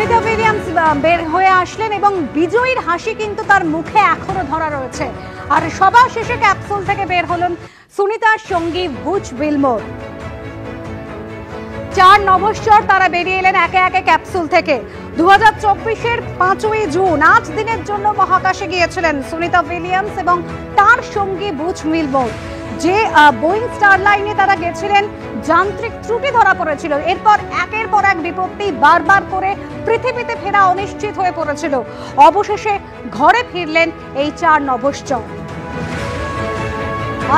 Sunita Williams বের হয়ে আসলেন এবং বিজয়ীর হাসি কিন্তু তার মুখে এখনো ধরা রয়েছে। আর সবার শেষে ক্যাপসুল থেকে বের হলেন সুনিতার সঙ্গী বুচ উইলমোর। 4 নভশ্চর তারা বেরিয়ে এলেন একে একে ক্যাপসুল থেকে। 2024-এর 5ই জুন 8 দিনের জন্য মহাকাশে গিয়েছিলেন সুনিতা উইলিয়ামস এবং তার সঙ্গী বুচ উইলমোর। যে বোয়িং স্টারলাইনে তারা গেছিলেন, যান্ত্রিক ত্রুটি ধরা পড়েছিল। এরপর একের পর এক বিপত্তি বারবার করে পৃথিবীতে ফেরা অনিশ্চিত হয়ে পড়েছিল। অবশেষে ঘরে ফিরলেন এই 4 নভশ্চর।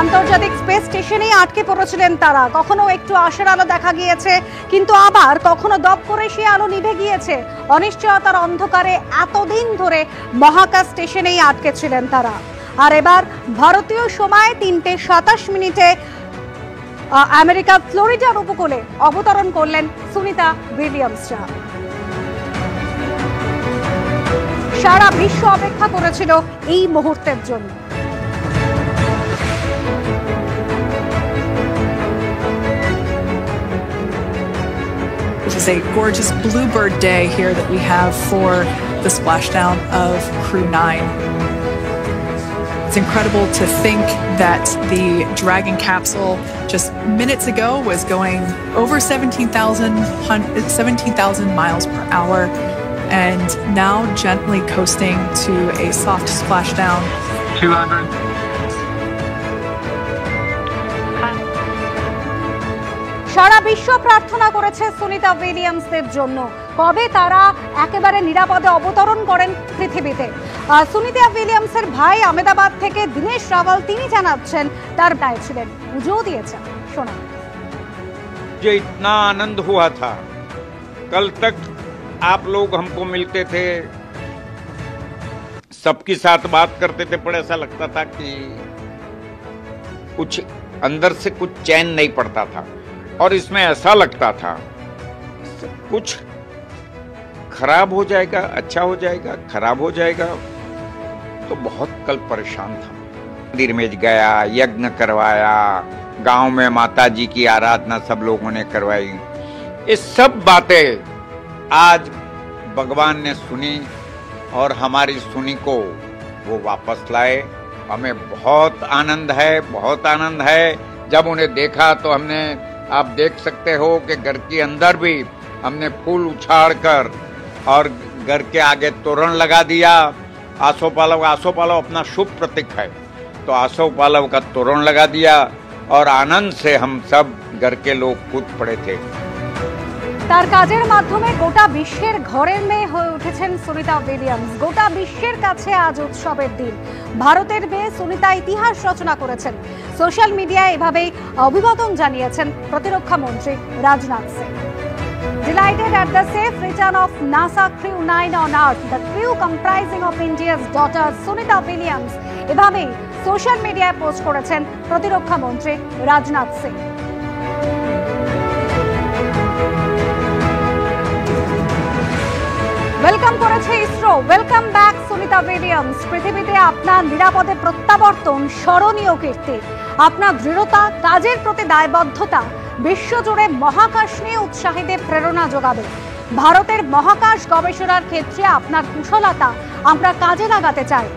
আন্তর্জাতিক স্পেস স্টেশনেই আটকে পড়েছিলেন তারা। কখনো একটু আশার আলো দেখা গিয়েছে, কিন্তু আবার কখনো দপ করে সেই আলো নিভে গিয়েছে। অনিশ্চয়তার অন্ধকারে এতদিন ধরে মহাকাশ স্টেশনেই আটকে ছিলেন তারা। আর এবার ভারতীয় সময় 3:27 আমেরিকার ফ্লোরিডার উপকূলে অবতরণ করলেন সুনিতা উইলিয়ামসরা। সারা বিশ্ব অপেক্ষা করেছিল এই মুহূর্তের জন্য। This is a gorgeous bluebird day here that we have for the splashdown of Crew 9. It's incredible to think that the Dragon capsule just minutes ago was going over 17,000 miles per hour and now gently coasting to a soft splashdown. 200. সারা বিশ্ব প্রার্থনা করেছে সুনিতা উইলিয়ামসদের জন্য, কবে তারা একেবারে নিরাপদে অবতরণ করেন পৃথিবীতে। সুনিতা উইলিয়ামসের ভাই আহমেদাবাদ থেকে দিনেশ রাওয়াল তিনি জানাচ্ছেন তার দায় ছিলেন, পুজোও দিয়েছেন। শোনা। मुझे इतना आनंद हुआ था, कल तक आप लोग हमको मिलते थे, सबके साथ बात करते थे, पर ऐसा लगता था कि कुछ अंदर से कुछ चैन नहीं पड़ता था। और इसमें ऐसा लगता था कुछ खराब हो जाएगा, अच्छा हो जाएगा, खराब हो जाएगा। तो बहुत कल परेशान था। मंदिर में गया, यज्ञ करवाया, गांव में माता जी की आराधना सब लोगों ने करवाई। ये सब बातें आज भगवान ने सुनी और हमारी सुनी को वो वापस लाए। हमें बहुत आनंद है, बहुत आनंद है। जब उन्हें देखा तो हमने, आप देख सकते हो कि घर के अंदर भी हमने फूल उछाड़ कर और घर के आगे तोरण लगा दिया। आसोपालव अपना शुभ प्रतीक है, तो आसोपालव का तोरण लगा दिया और आनंद से हम सब घर के लोग कूद पड़े थे। তার কাজের মাধ্যমে গোটা বিশ্বের ঘরের মেয়ে হয়ে উঠেছেন সুনিতা উইলিয়ামস। গোটা বিশ্বের কাছে আজ উৎসবের দিন। ভারতের মেয়ে সুনিতা ইতিহাস রচনা করেছেন। সোশ্যাল মিডিয়ায় এভাবেই অভিবাদন জানিয়েছেন প্রতিরক্ষা মন্ত্রী Rajnath Singh. Delighted at the safe return of NASA Crew 9 on Earth, the crew comprising of India's daughter Sunita Williams এভাবেই সোশ্যাল মিডিয়ায় পোস্ট করেছেন প্রতিরক্ষা মন্ত্রী রাজনাথ সিং। ওয়েলকাম করেছে ISRO. Welcome back Sunita Williams. পৃথিবীতে আপনার নিরাপদে প্রত্যাবর্তন স্মরণীয় কীর্তি। আপনার দৃঢ়তা, কাজের প্রতি দায়বদ্ধতা বিশ্বজুড়ে মহাকাশ নিয়ে উৎসাহীদের প্রেরণা যোগাবে। ভারতের মহাকাশ গবেষণার ক্ষেত্রে আপনার কুশলতা আমরা কাজে লাগাতে চাই।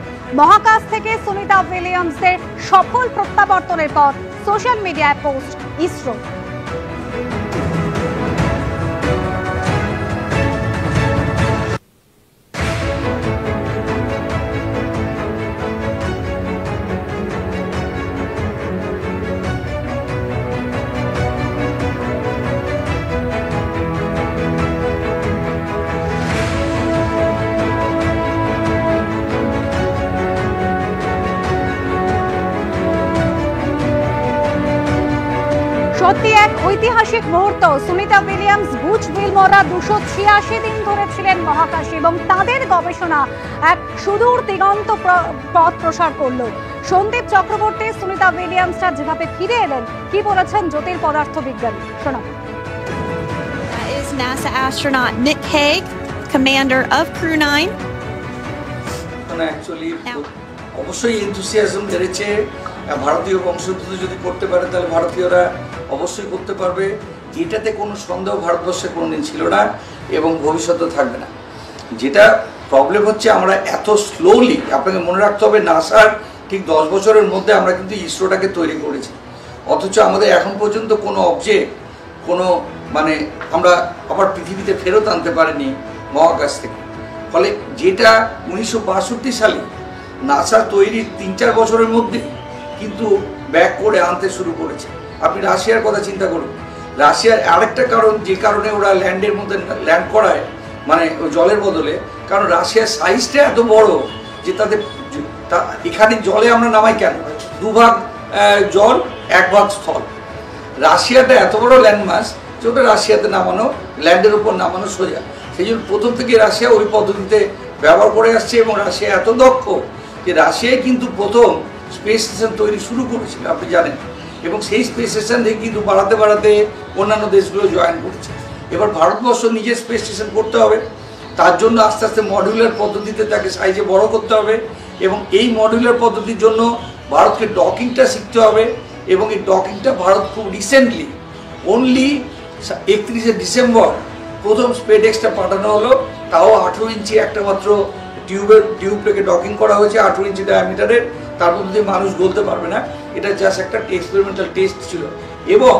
মহাকাশ থেকে সুনিতা উইলিয়ামসের সফল প্রত্যাবর্তনের পর সোশ্যাল মিডিয়ায় পোস্ট ইসরো। সত্যি এক ঐতিহাসিক মুহূর্ত। সুনিতা উইলিয়ামস, বুচ উইলমোররা 286 দিন ধরে ছিলেন মহাকাশে এবং তাদের গবেষণা এক সুদূর দিগন্ত পথ প্রসার করলো। সন্দীপ চক্রবর্তী সুনিতা উইলিয়ামসরা যেভাবে ফিরে এলেন, কি বলেছেন জ্যোতির পদার্থবিজ্ঞানী, শোনা। Is NASA astronaut Nick Hague, commander of Crew 9. Actually, অবশ্যই এনথুসিয়াজম বেড়েছে। ভারতীয় বংশোদ্ভূত যদি করতে পারে তাহলে ভারতীয়রা অবশ্যই করতে পারবে। এটাতে কোনো সন্দেহ ভারতবর্ষে কোনোদিন ছিল না এবং ভবিষ্যতে থাকবে না। যেটা প্রবলেম হচ্ছে আমরা এত স্লোলি, আপনাকে মনে রাখতে হবে নাসার ঠিক 10 বছরের মধ্যে আমরা কিন্তু ইসরোটাকে তৈরি করেছি, অথচ আমাদের এখন পর্যন্ত কোনো অবজেক্ট কোনো মানে আমরা আবার পৃথিবীতে ফেরত আনতে পারিনি মহাকাশ থেকে। ফলে যেটা 1962 সালে নাসার তৈরির 3-4 বছরের মধ্যে কিন্তু ব্যাক করে আনতে শুরু করেছে। আপনি রাশিয়ার কথা চিন্তা করুন, রাশিয়ার আরেকটা কারণ যে কারণে ওরা ল্যান্ডের মধ্যে ল্যান্ড করায় মানে জলের বদলে, কারণ রাশিয়ার সাইজটা এত বড় যে তাদের এখানে জলে আমরা নামাই কেন, 2 ভাগ জল 1 ভাগ স্থল। রাশিয়াটা এত বড় ল্যান্ডমাস যে ওটা রাশিয়াতে নামানো, ল্যান্ডের উপর নামানো সোজা। সেই জন্য প্রথম থেকে রাশিয়া ওই পদ্ধতিতে ব্যবহার করে আসছে এবং রাশিয়া এত দক্ষ যে রাশিয়ায় কিন্তু প্রথম স্পেস স্টেশন তৈরি শুরু করেছিল, আপনি জানেন, এবং সেই স্পেস স্টেশন থেকে কিন্তু বাড়াতে বাড়াতে অন্যান্য দেশগুলো জয়েন করছে। এবার ভারতবর্ষ নিজের স্পেস স্টেশন করতে হবে, তার জন্য আস্তে আস্তে মডিউলার পদ্ধতিতে তাকে সাইজে বড় করতে হবে, এবং এই মডিউলার পদ্ধতির জন্য ভারতকে ডকিংটা শিখতে হবে, এবং এই ডকিংটা ভারত খুব রিসেন্টলি অনলি 31শে ডিসেম্বর প্রথম স্পেডএক্সটা পাঠানো হলো, তাও 18 ইঞ্চি একটা মাত্র টিউবটাকে ডকিং করা হয়েছে 18 ইঞ্চি ডায়ামিটারের, তার মধ্যে মানুষ বলতে পারবে না, এটা জাস্ট একটা এক্সপেরিমেন্টাল টেস্ট ছিল। এবং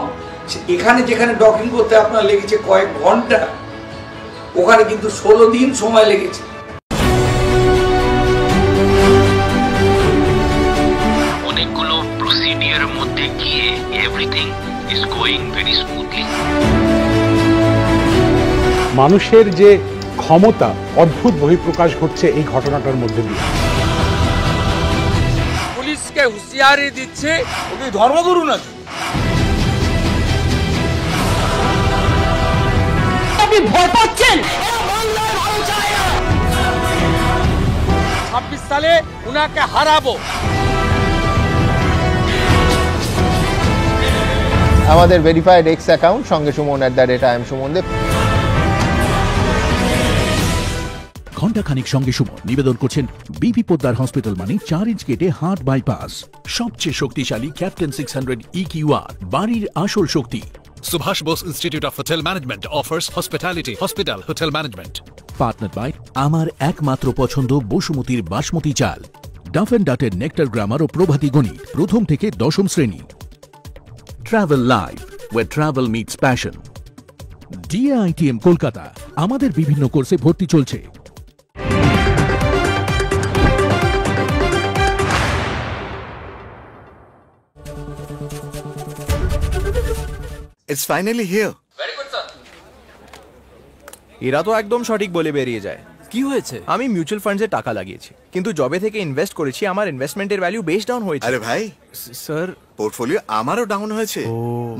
এখানে যেখানে ডকিং করতে আপনার লেগেছে কয়েক ঘন্টা, ওখানে কিন্তু 16 দিন সময় লেগেছে। অনেকগুলো প্রসিডিউরের মধ্যে গিয়ে everything is going very smoothly. মানুষের যে ক্ষমতা অদ্ভুত বহিঃপ্রকাশ ঘটছে এই ঘটনাটার মধ্যে দিয়ে। পুলিশকে হুঁশিয়ারি দিচ্ছে, উনি ধর্মগুরু নাকি? আপনি ভয় পাচ্ছেন? 26 সালে উনাকে হারাবো। আমাদের ভেরিফাইড এক্স অ্যাকাউন্ট সঙ্গে সুমন @IamSumonDev। ঘণ্টাখানিক সঙ্গে সুমন নিবেদন করছেন বিপি পোদ্দার হসপিটাল মানে 4 ইঞ্চ কেটে হার্ট বাইপাস, সবচেয়ে শক্তিশালী ক্যাপ্টেন 600 EQR, বাড়ির আসল শক্তি। Subhash Bose Institute of Hotel Management offers hospitality, hospital, hotel management. Partner by আমার একমাত্র পছন্দ বসুমতীর বাসমতি চাল, ডাফ এন্ড ডাটের নেক্টার গ্রামার ও প্রভাতী গণিত, প্রথম থেকে 10ম শ্রেণী। Travel live, where travel meets passion। DAITM Kolkata, আমাদের বিভিন্ন কোর্সে ভর্তি চলছে। It's finally here. Very good, sir. এরা তো একদম সঠিক বলে বেরিয়ে যায়। কি হয়েছে? আমি মিউচুয়াল ফান্ডসে টাকা লাগিয়েছি, কিন্তু জবে থেকে ইনভেস্ট করেছি আমার ইনভেস্টমেন্টের ভ্যালু বেশ ডাউন হয়েছে। আরে ভাই, স্যার পোর্টফোলিও আমারও ডাউন হয়েছে।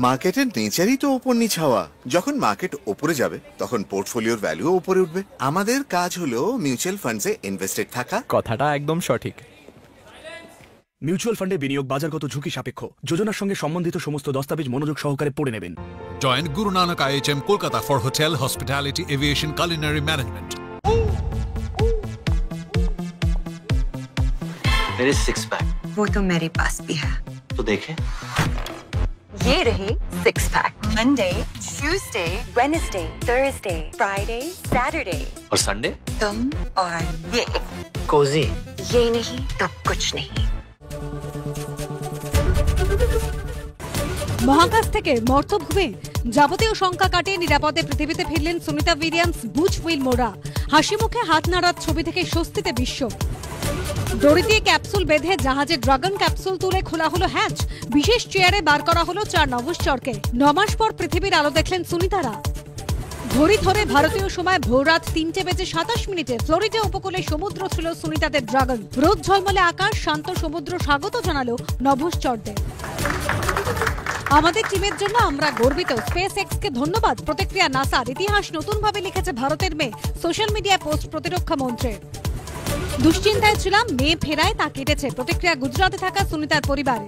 মার্কেটের নেচারই তো ওপর নিচ হওয়া। যখন মার্কেট উপরে যাবে তখন পোর্টফোলিওর ভ্যালুও উপরে উঠবে। আমাদের কাজ হলো মিউচুয়াল ফান্ডসে ইনভেস্টেড থাকা। কথাটা একদম সঠিক। মিউচুয়াল ফান্ডে বিনিয়োগ বাজারগত ঝুঁকি সাপেক্ষ। যোজনার সঙ্গে সম্বন্ধিত সমস্ত দস্তাবেজ মনোযোগ সহকারে পড়ে নেবেন। Join Guru Nanak IHM Kolkata for hotel, hospitality, aviation, culinary management. मेरे 6 पैक। वो तो मेरे पास भी है। तो देखे। ये रहे 6 pack. Monday, Tuesday, Wednesday, Thursday, Friday, Saturday. और संडे? तुम और ये। कोजी। ये नहीं तो कुछ नहीं। মহাকাশ থেকে মর্তভূমে যাবতীয় শঙ্কা কাটিয়ে নিরাপদে পৃথিবীতে ফিরলেন সুনিতা উইলিয়ামস, বুচ উইলমোরা। হাসি মুখে হাত নাড়ার ছবি থেকে স্বস্তিতে বিশ্ব। দড়ি দিয়ে ক্যাপসুল বেঁধে জাহাজে ড্রাগন ক্যাপসুল তুলে খোলা হলো হ্যাচ। বিশেষ চেয়ারে বার করা হলো 4 নভশ্চরকে। 9 মাস পর পৃথিবীর আলো দেখলেন সুনিতারা। ঘড়ি ধরে ভারতীয় সময় ভোররাত 3:27 ফ্লোরিডা উপকূলে সমুদ্র ছিল সুনিতাদের ড্রাগন। রোদ ঝলমলে আকাশ, শান্ত সমুদ্র স্বাগত জানালো নভশ্চরদের। আমাদের টিমের জন্য আমরা গর্বিত, স্পেস এক্সকে ধন্যবাদ। প্রতিক্রিয়া নাসার। ইতিহাস নতুনভাবে লিখেছে ভারতের মেয়ে। সোশ্যাল মিডিয়ায় পোস্ট প্রতিরক্ষা মন্ত্রীর। দুশ্চিন্তায় ছিলাম, মেয়ে ফেরায় তা কেটেছে। প্রতিক্রিয়া গুজরাটে থাকা সুনিতার পরিবারে।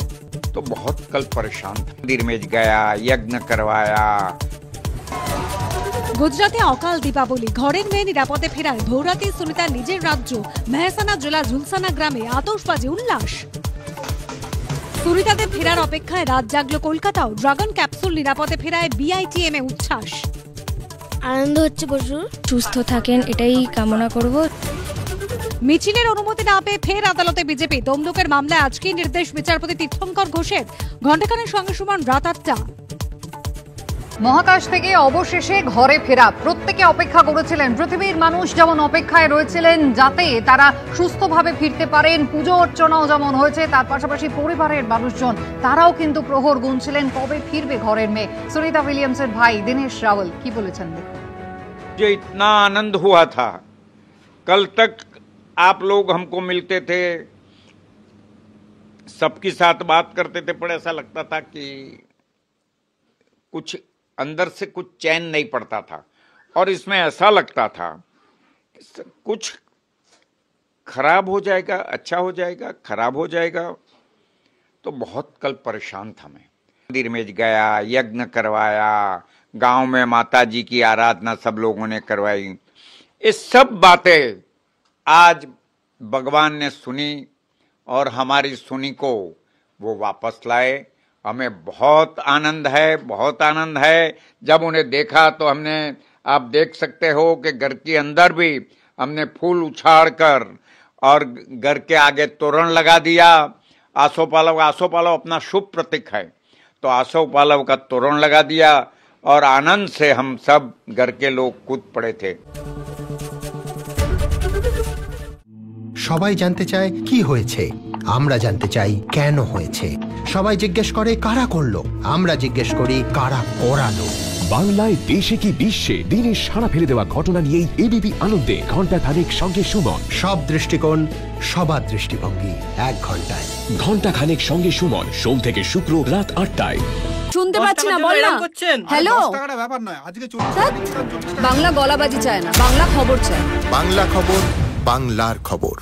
तो बहुत कल परेशान था। मंदिर में गया, यज्ञ करवाया। গুজরাটে অকাল দীপাবলি। ঘরের মেয়ে নিরাপদে ফেরায় ভোররাতে সুনিতার নিজের রাজ্য মেহসানা জেলা ঝুলসানা গ্রামে আতশবাজি উল্লাস। সুনিতাদের ফেরার অপেক্ষায় রাত জাগলো কলকাতাও। ড্রাগন ক্যাপসুল নিরাপদে ফেরায় BITM এ উচ্ছ্বাস। আনন্দ হচ্ছে প্রচুর। সুস্থ থাকেন এটাই কামনা করব। মিছিলের অনুমতি না পেয়ে ফের আদালতে বিজেপি। তমলুকের মামলায় আজকেই নির্দেশ বিচারপতি তীর্থঙ্কর ঘোষের। ঘণ্টাখানেক সঙ্গে সমান রাত 8টা। মহাকাশ থেকে অবশেষে ঘরে ফেরা প্রত্যেকে অপেক্ষা করেছিলেন। পৃথিবীর মানুষ যেমন অপেক্ষায় রয়েছিলেন যাতে তারা সুস্থভাবে ফিরতে পারেন, পুজো অর্চনাও যেমন হয়েছে, তার পাশাপাশি পরিবারের মানুষজন তারাও কিন্তু প্রহর গুনছিলেন কবে ফিরবে ঘরের মেয়ে। সুনিতা উইলিয়ামসের ভাই দিনেশ রাওয়াল কি বলেছেন দেখুন। मुझे इतना आनंद हुआ था, कल तक आप लोग हमको मिलते थे, सबके साथ बात करते थे, पर ऐसा लगता था कि कुछ अंदर से कुछ चैन नहीं पड़ता था। और इसमें ऐसा लगता था कि कुछ खराब हो जाएगा, अच्छा हो जाएगा, खराब हो जाएगा। तो बहुत कल परेशान था मैं। मंदिर में गया, यज्ञ करवाया, गांव में माता जी की आराधना सब लोगों ने करवाई। ये सब बातें आज भगवान ने सुनी और हमारी सुनी को वो वापस लाए। हमें बहुत आनंद है, बहुत आनंद है। जब उन्हें देखा तो हमने, आप देख सकते हो कि घर के अंदर भी हमने फूल उछाड़ कर और घर के आगे तोरण लगा दिया। आसोपालव अपना शुभ प्रतीक है, तो आसोपालव का तोरण लगा दिया और आनंद से हम सब घर के लोग कूद पड़े थे। সবাই জানতে চায় কি হয়েছে, আমরা জানতে চাই কেন হয়েছে। সবাই জিজ্ঞেস করে কারা করলো, আমরা জিজ্ঞেস করি কারা করালো। বাংলায় দেশে কি বিশ্বে দিনের সাড়া ফেলে দেওয়া ঘটনা নিয়েই এবিপি আনন্দে ঘণ্টাখানেক সঙ্গে সুমন। সব দৃষ্টিকোণ, সবার দৃষ্টিভঙ্গি, 1 ঘন্টায়। ঘণ্টাখানেক সঙ্গে সুমন, সোম থেকে শুক্র রাত 8টায়। শুনতে পাচ্ছি না, বল না। হ্যালো, বাংলা গলাবাজি চায় না, বাংলা খবর চায়। বাংলা খবর, বাংলার খবর।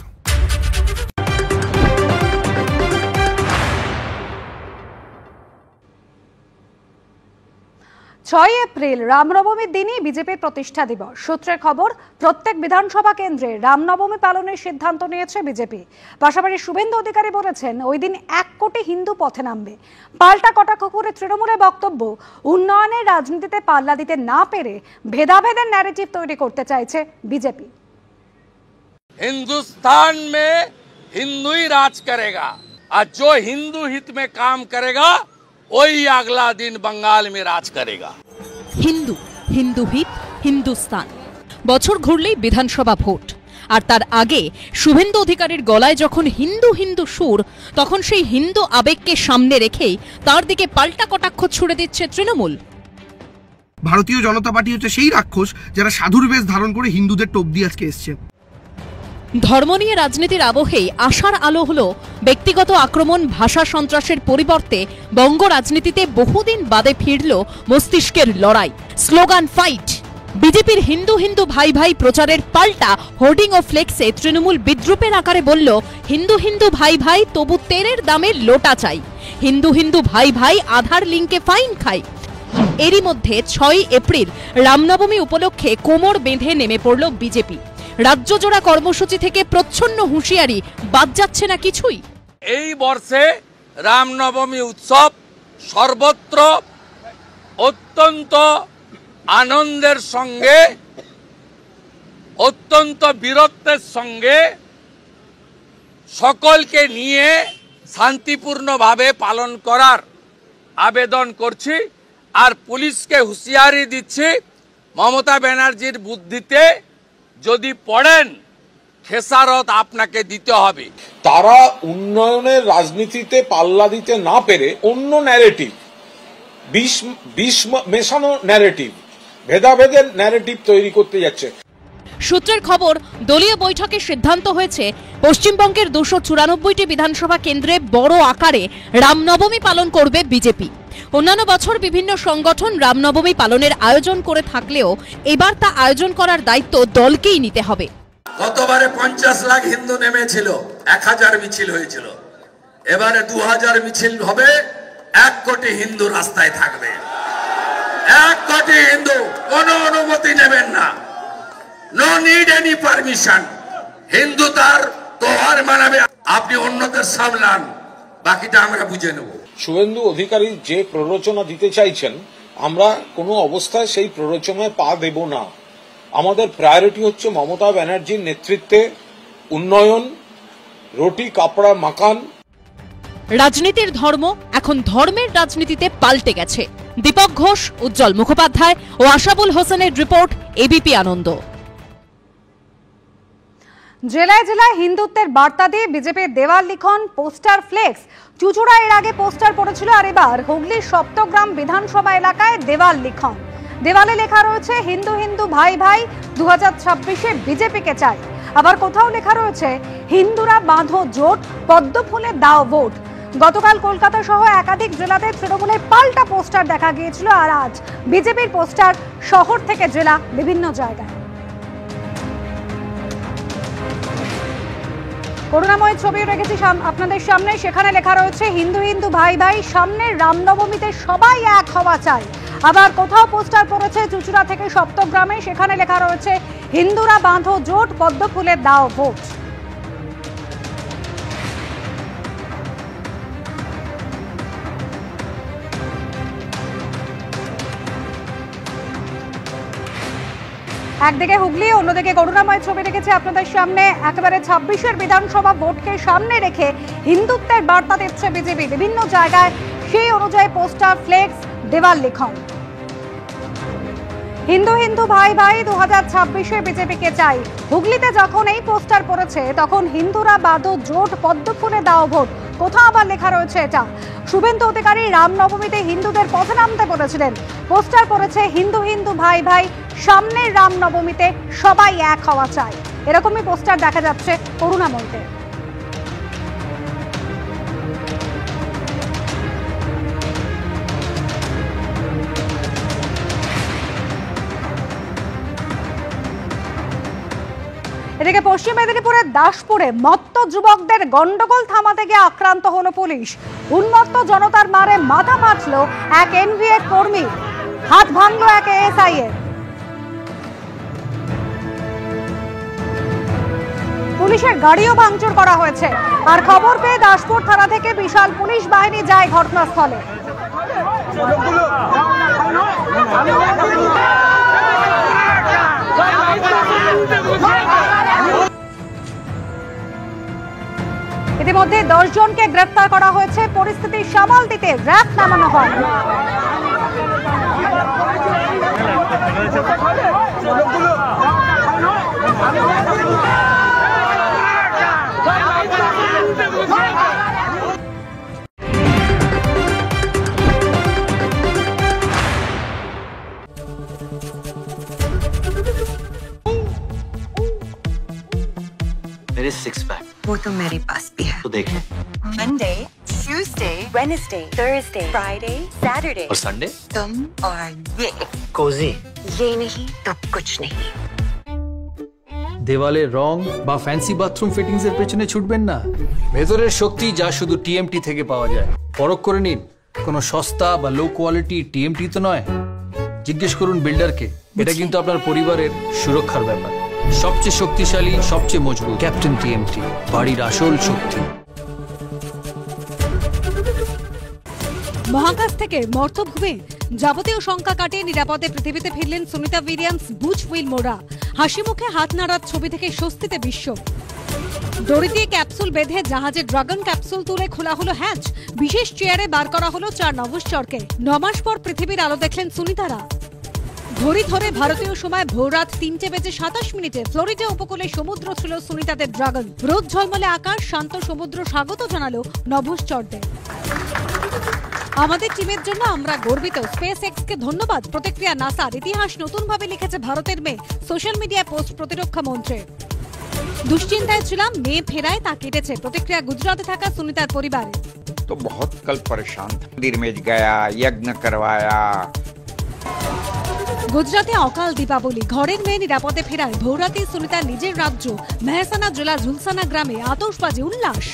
6 এপ্রিল রামনবমীর দিনই বিজেপির প্রতিষ্ঠা দিবস। সূত্রের খবর, প্রত্যেক বিধানসভা কেন্দ্রে রামনবমী পালনের সিদ্ধান্ত নিয়েছে বিজেপি। পাশাপাশি শুভেন্দু অধিকারী বলেছেন ওই দিন 1 কোটি হিন্দু পথে নামবে। পাল্টা কটাক্ষ করে তৃণমূলের বক্তব্য, উন্নয়নের রাজনীতিতে পাল্লা দিতে না পেরে ভেদাভেদের ন্যারেটিভ তৈরি করতে চাইছে বিজেপি। हिंदुस्तान में हिंदू ही राज करेगा और जो हिंदू हित में काम करेगा वही अगला दिन बंगाल में राज करेगा। হিন্দু, হিন্দু হিত, হিন্দুস্তান। বছর ঘুরলেই বিধানসভা ভোট, আর তার আগে শুভেন্দু অধিকারীর গলায় যখন হিন্দু হিন্দু সুর, তখন সেই হিন্দু আবেগকে সামনে রেখেই তার দিকে পাল্টা কটাক্ষ ছুড়ে দিচ্ছে তৃণমূল। ভারতীয় জনতা পার্টি হচ্ছে সেই রাক্ষস যারা সাধুর বেশ ধারণ করে হিন্দুদের টোপ দিয়ে আজকে এসছে। ধর্ম নিয়ে রাজনীতির আবহেই আশার আলো হলো ব্যক্তিগত আক্রমণ, ভাষা সন্ত্রাসের পরিবর্তে বঙ্গ রাজনীতিতে বহুদিন বাদে ফিরল মস্তিষ্কের লড়াই, স্লোগান ফাইট। বিজেপির হিন্দু হিন্দু ভাই ভাই প্রচারের পাল্টা হোর্ডিং ও ফ্লেক্সে তৃণমূল বিদ্রুপের আকারে বলল, হিন্দু হিন্দু ভাই ভাই তবু তেলের দামে লোটা চাই, হিন্দু হিন্দু ভাই ভাই আধার লিঙ্কে ফাইন খাই। এরই মধ্যে 6 এপ্রিল রামনবমী উপলক্ষে কোমর বেঁধে নেমে পড়ল বিজেপি। রাজ্য জোড়া কর্মসূচি থেকে প্রচ্ছন্ন হুঁশিয়ারি, বাদ যাচ্ছে না কিছুই। এই বর্ষে রামনবমী উৎসব সর্বত্র অত্যন্ত আনন্দের সঙ্গে, অত্যন্ত বীরত্বের সঙ্গে সকলকে নিয়ে শান্তিপূর্ণভাবে পালন করার আবেদন করছি। আর পুলিশকে হুঁশিয়ারি দিচ্ছি, মমতা ব্যানার্জির বুদ্ধিতে যদি পড়েন খেসারত আপনাকে দিতে হবে। তারা উন্নয়নের রাজনীতিতে পাল্লা দিতে না পেরে অন্য ন্যারেটিভ, বিষ মেশানো ন্যারেটিভ, ভেদাভেদের ন্যারেটিভ তৈরি করতে যাচ্ছে। সূত্রের খবর, দলীয় বৈঠকে সিদ্ধান্ত হয়েছে পশ্চিমবঙ্গের 294টি বিধানসভা কেন্দ্রে বড় আকারে রামনবমী পালন করবে বিজেপি। অন্যান্য বছর বিভিন্ন সংগঠন রামনবমী পালনের আয়োজন করে থাকলেও এবার তা আয়োজন করার দায়িত্ব দলকেই নিতে হবে। গতবারে 50 লাখ হিন্দু নেমেছিল, 1000 মিছিল হয়েছিল। এবারে 2000 মিছিল হবে, 1 কোটি হিন্দু রাস্তায় থাকবে। 1 কোটি হিন্দু, কোনো অনুমতি নেবেন না, no need any permission. Hindu তার তোহার মানাবে, আপনি অন্যদের সামলান, বাকিটা আমরা বুঝে নেব। শুভেন্দু অধিকারী যে প্ররোচনা দিতে চাইছেন আমরা কোনো অবস্থায় সেই প্ররোচনায় পা দেব না। আমাদের প্রায়োরিটি হচ্ছে মমতা ব্যানার্জির নেতৃত্বে উন্নয়ন, রুটি কাপড়া মাকান। রাজনীতির ধর্ম এখন ধর্মের রাজনীতিতে পাল্টে গেছে। দীপক ঘোষ, উজ্জ্বল মুখোপাধ্যায় ও আশাবুল হোসেনের রিপোর্ট, এবিপি আনন্দ। জেলায় জেলায় হিন্দুত্বের বার্তা দিয়ে বিজেপির দেওয়াল লিখন, পোস্টার, ফ্লেক্স। চুচুড়া এর আগে পোস্টার পড়েছিল, আর এবার হুগলির সপ্তগ্রাম বিধানসভা এলাকায় দেওয়াল লিখন। দেওয়ালে লেখা রয়েছে হিন্দু হিন্দু ভাই ভাই, 2026-এ বিজেপিকে চাই। আবার কোথাও লেখা রয়েছে হিন্দুরা বাঁধো জোট, পদ্ম ফুলে দাও ভোট। গতকাল কলকাতা সহ একাধিক জেলাতে তৃণমূলের পাল্টা পোস্টার দেখা গিয়েছিল, আর আজ বিজেপির পোস্টার শহর থেকে জেলা বিভিন্ন জায়গায়। করুণাময় ছবি রেখেছি আপনাদের সামনে, সেখানে লেখা রয়েছে হিন্দু হিন্দু ভাই ভাই, সামনের রামনবমীতে সবাই এক হওয়া চাই। আবার কোথাও পোস্টার পড়েছে চুচুড়া থেকে সপ্তগ্রামে, সেখানে লেখা রয়েছে হিন্দুরা বাঁধো জোট, পদ্ম ফুলে দাও ভোট। একদিকে হুগলি, অন্যদিকে করুণাময় ছবি রেখেছে আপনাদের সামনে। একেবারে 26-এর বিধানসভা ভোটকে সামনে রেখে হিন্দুত্বের বার্তা দিচ্ছে বিজেপি বিভিন্ন জায়গায়, সেই অনুযায়ী পোস্টার, ফ্লেক্স, দেওয়াল লিখন। হিন্দু হিন্দু ভাই ভাই, 2026-এ বিজেপিকে চাই। হুগলিতে যখন এই পোস্টার পড়েছে তখন হিন্দুরা বাঁধো জোট, পদ্ম ফুলে দাও ভোট। কোথাও আবার লেখা রয়েছে এটা। শুভেন্দু অধিকারী রামনবমীতে হিন্দুদের পথে নামতে বলেছিলেন। পোস্টার পড়েছে হিন্দু হিন্দু ভাই ভাই, সামনের রামনবমীতে সবাই এক হওয়া চাই। এরকমই পোস্টার দেখা যাচ্ছে করুণাময়ীতে। এদিকে পশ্চিম মেদিনীপুরের দাসপুরে মত্ত যুবকদের গন্ডগোল থামাতে গিয়ে আক্রান্ত হলো পুলিশ। উন্মত্ত জনতার মারে মাথা ফাটল এক এনভিএ কর্মী, হাত ভাঙল এক এএসআই এর। পুলিশের গাড়িও ভাঙচুর করা হয়েছে। আর খবর পেয়ে দাসপুর থানা থেকে বিশাল পুলিশ বাহিনী যায় ঘটনাস্থলে। ইতিমধ্যে 10 জনকে গ্রেফতার করা হয়েছে। পরিস্থিতি সামাল দিতে র্যাব নামানো হয়। मेरे 6 पैक वो तो मेरे पास भी है। तो देख ले। Monday, Tuesday, Wednesday, Thursday, Friday, Saturday। और संडे? तुम और ये। कोजी। ये नहीं तो कुछ नहीं। দেওয়ালে রং বা ফ্যান্সি বাথরুম ফিটিংস এর পেছনে ছুটবেন না। ভেতরের শক্তি যা শুধু টিএমটি থেকে পাওয়া যায়। পরখ করে নিন, কোনো সস্তা বা লো কোয়ালিটি টিএমটি তো নয়। জিজ্ঞেস করুন বিল্ডারকে। এটা কিন্তু আপনার পরিবারের সুরক্ষার ব্যাপার। সবচেয়ে শক্তিশালী, সবচেয়ে মজবুত ক্যাপ্টেন টিএমটি, বাড়ির আসল শক্তি। মহাকাশ থেকে মর্তভূমে যাবতীয় শঙ্কা কাটিয়ে নিরাপদে পৃথিবীতে ফিরলেন সুনিতা উইলিয়ামস, বুচ উইলমোরা। হাসি মুখে হাত নাড়ার ছবি থেকে স্বস্তিতে বিশ্ব। দড়ি দিয়ে ক্যাপসুল বেঁধে জাহাজে ড্রাগন ক্যাপসুল তুলে খোলা হলো হ্যাচ। বিশেষ চেয়ারে বার করা হলো 4 নভশ্চরকে। 9 মাস পর পৃথিবীর আলো দেখলেন সুনিতারা। ঘড়ি ধরে ভারতীয় সময় ভোররাত 3:27 ফ্লোরিডা উপকূলে সমুদ্র ছিল সুনিতাদের ড্রাগন। রোদ ঝলমলে আকাশ, শান্ত সমুদ্র স্বাগত জানালো নভশ্চরদের। আমাদের টিমের জন্য আমরা গর্বিত, স্পেস এক্সকে ধন্যবাদ। প্রতিক্রিয়া নাসার। ইতিহাস নতুনভাবে লিখেছে ভারতের মেয়ে। সোশ্যাল মিডিয়ায় পোস্ট প্রতিরক্ষা মন্ত্রীর। দুশ্চিন্তায় ছিলাম, মেয়ে ফেরায় তা কেটেছে। প্রতিক্রিয়া গুজরাটে থাকা সুনিতার পরিবার। तो बहुत कल परेशान था। मंदिर में गया, यज्ञ करवाया। গুজরাটে অকাল দীপাবলি। ঘরের মেয়ে নিরাপদে ফেরায় ভোররাতে সুনিতার নিজের রাজ্য মেহসানা জেলা ঝুলসানা গ্রামে আতশবাজি উল্লাস।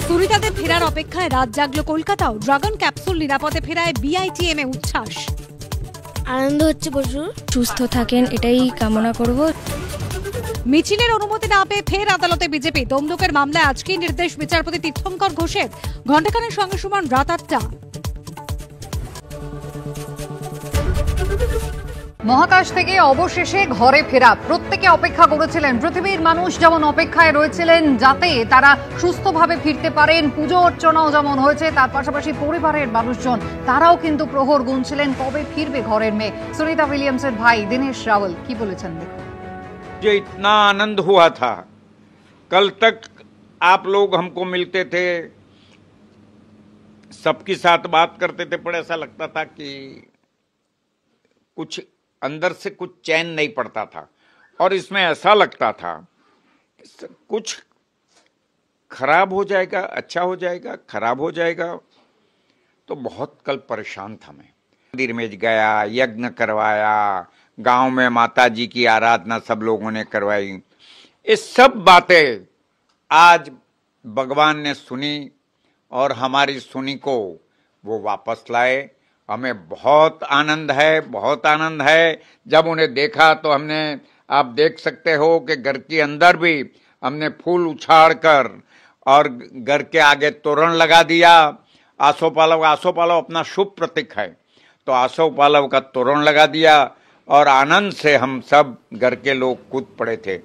সুনিতাদের ফেরার অপেক্ষায় রাত জাগলো কলকাতাও। ড্রাগন ক্যাপসুল নিরাপদে ফেরায় বিআইটিএম এ উচ্ছ্বাস। আনন্দ হচ্ছে প্রচুর। সুস্থ থাকেন এটাই কামনা করব। মিছিলের অনুমতি না পেয়ে ফের আদালতে বিজেপি। তমলুকের মামলায় আজকেই নির্দেশ বিচারপতি তীর্থঙ্কর ঘোষের। ঘণ্টাখানেক সঙ্গে সমান রাত 8টা। মহাকাশ থেকে অবশেষে ঘরে ফেরা প্রত্যেকে অপেক্ষা করেছিলেন। পৃথিবীর মানুষ যেমন অপেক্ষায় রয়েছিলেন যাতে তারা সুস্থভাবে ফিরতে পারেন, পুজো অর্চনাও যেমন হয়েছে, তার পাশাপাশি পরিবারের মানুষজন তারাও কিন্তু প্রহর গুনছিলেন কবে ফিরবে ঘরের মেয়ে। সুনিতা উইলিয়ামসের ভাই দিনেশ রাওয়াল কি বলেছেন দেখুন। जो इतना आनंद हुआ था, कल तक आप लोग हमको मिलते थे, सबके साथ बात करते थे, पर ऐसा लगता था कि कुछ अंदर से कुछ चैन नहीं पड़ता था। और इसमें ऐसा लगता था कि कुछ खराब हो जाएगा, अच्छा हो जाएगा, खराब हो जाएगा। तो बहुत कल परेशान था मैं। मंदिर में गया, यज्ञ करवाया, गांव में माता जी की आराधना सब लोगों ने करवाई। ये सब बातें आज भगवान ने सुनी और हमारी सुनी को वो वापस लाए। हमें बहुत आनंद है, बहुत आनंद है। जब उन्हें देखा तो हमने, आप देख सकते हो कि घर के अंदर भी हमने फूल उछाड़ कर और घर के आगे तोरण लगा दिया। आसोपालव अपना शुभ प्रतीक है, तो आसोपालव का तोरण लगा दिया और आनंद से हम सब घर के लोग कूद पड़े थे।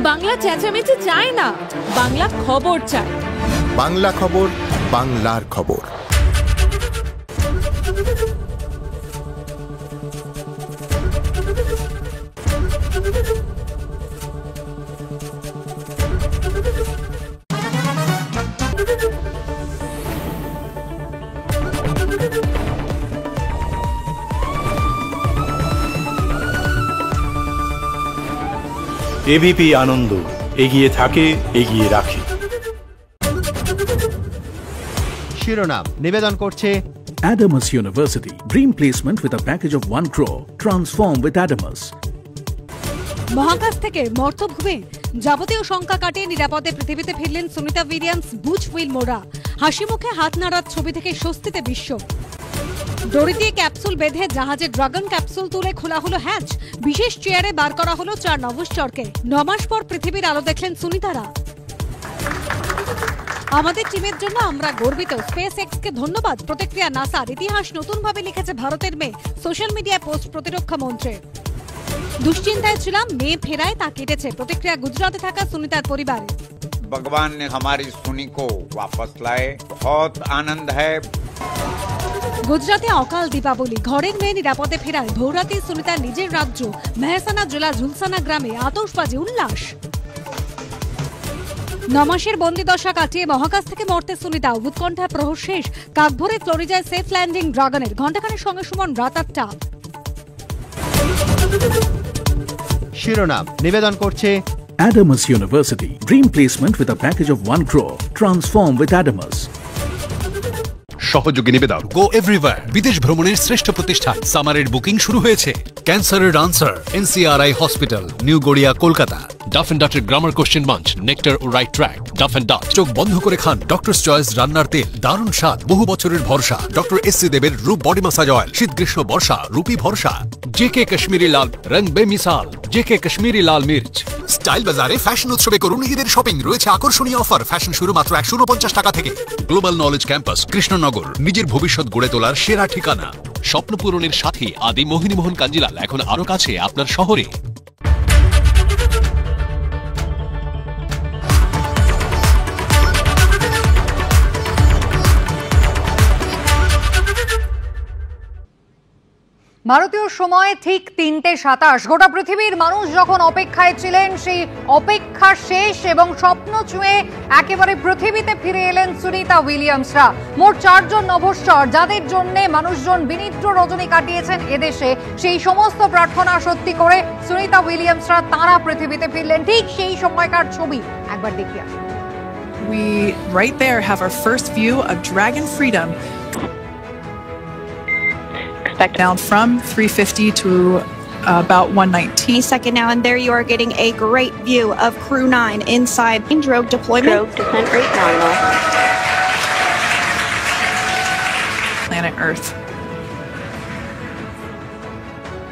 বাংলা চেঁচামেচি চায় না, বাংলা খবর চায়। বাংলা খবর, বাংলার খবর। এবিপি আনন্দ, এগিয়ে থাকে, এগিয়ে রাখে। শিরোনাম নিবেদন করছে Adamas University, dream placement with a package of 1 crore. Transform with Adamas. মহাকাশ থেকে মর্তভূমে যাবতীয় শঙ্কা কাটিয়ে নিরাপদে পৃথিবীতে ফিরলেন সুনিতা উইলিয়ামস, বুচ উইলমোরা। হাসি মুখে হাত নাড়ার ছবি থেকে স্বস্তিতে বিশ্ব। দড়ি দিয়ে ক্যাপসুল বেঁধে জাহাজে ড্রাগন ক্যাপসুল তুলে খোলা হলো হ্যাচ। বিশেষ চেয়ারে বার করা হলো 4 নভশ্চরকে। 9 মাস পর পৃথিবীর আলো দেখলেন সুনিতারা। আমাদের টিমের জন্য আমরা গর্বিত, স্পেস এক্সকে ধন্যবাদ। প্রতিক্রিয়া নাসার, ইতিহাস নতুনভাবে লিখেছে ভারতের মেয়ে। সোশ্যাল মিডিয়ায় পোস্ট প্রতিরক্ষা মন্ত্রীর। দুশ্চিন্তায় ছিলাম, মেয়ে ফেরায় তা কেটেছে। প্রতিক্রিয়া গুজরাটে থাকা সুনিতার পরিবার। भगवान ने हमारी सुनी को वापस लाए, बहुत आनंद है। গুজরাটে অকাল দীপাবলি, ঘরের মেয়ে নিরাপদে ফেরায় ভোররাতে সুনিতার নিজের রাজ্য মেহসানা জেলা ঝুলসানা গ্রামে আতশবাজি উল্লাস। 9 মাসের বন্দিদশা কাটিয়ে মহাকাশ থেকে মরতে সুনিতা। উৎকণ্ঠা প্রহর শেষ, কাকভরে ফ্লোরিডায় সেফ ল্যান্ডিং ড্রাগনের। ঘণ্টাখানেক সঙ্গে সুমন, রাত 8টা। শিরোনাম নিবেদন করছে Adamas University, dream placement with a package of 1 crore. Transform with Adamas. সহযোগী নিবেদক গো এভরিওয়্যার, বিদেশ ভ্রমণের শ্রেষ্ঠ প্রতিষ্ঠান। সামারের বুকিং শুরু হয়েছে। ক্যান্সারের answer, NCRI hospital, new Garia, Kolkata. Duff and ডটের গ্রামার কোশ্চেন মাঞ্চ, নেক্টার ও right track. Duff and dot, চোখ বন্ধ করে খান ডক্টরস চয়েস রান্নার তেল, দারুণ স্বাদ, বহু বছরের ভরসা। ডক্টর এসসি দেবের রূপ বডি মাসাজ অয়েল, শীত গ্রীষ্ম বর্ষা রূপী ভরসা। জেকে কাশ্মীরি লাল, রং বেমিসাল, জেকে কাশ্মীরি লাল মির্চ। স্টাইল বাজারে ফ্যাশন উৎসবে করুন ঈদের শপিং, রয়েছে আকর্ষণীয় অফার। ফ্যাশন শুরু মাত্র 149 টাকা থেকে। গ্লোবাল নলেজ ক্যাম্পাস, কৃষ্ণনগর, নিজের ভবিষ্যৎ গড়ে তোলার সেরা ঠিকানা। স্বপ্ন পূরণের সাথে আদি মোহিনীমোহন কাঞ্জিলাল এখন আরো কাছে আপনার শহরে। ভারতীয় সময় ঠিক 3:27। গোটা পৃথিবীর মানুষ যখন অপেক্ষায় ছিলেন, সেই অপেক্ষা শেষ এবং স্বপ্ন ছুঁয়ে একেবারে পৃথিবীতে ফিরে এলেন সুনিতা উইলিয়ামসরা। মোট 4 জন নভশ্চর, যাদের জন্য মানুষজন বিনিদ্র রজনী কাটিয়েছেন এদেশে, সেই সমস্ত প্রার্থনা সত্যি করে সুনিতা উইলিয়ামসরা তারা পৃথিবীতে ফিরলেন। ঠিক সেই সময়কার ছবি একবার দেখি আসুন। We right there have our first view of Dragon Freedom. Down from 350 to about 1:19. Second now, and there you are getting a great view of Crew 9 inside drogue deployment. Drogue descent rate nominal. Planet Earth.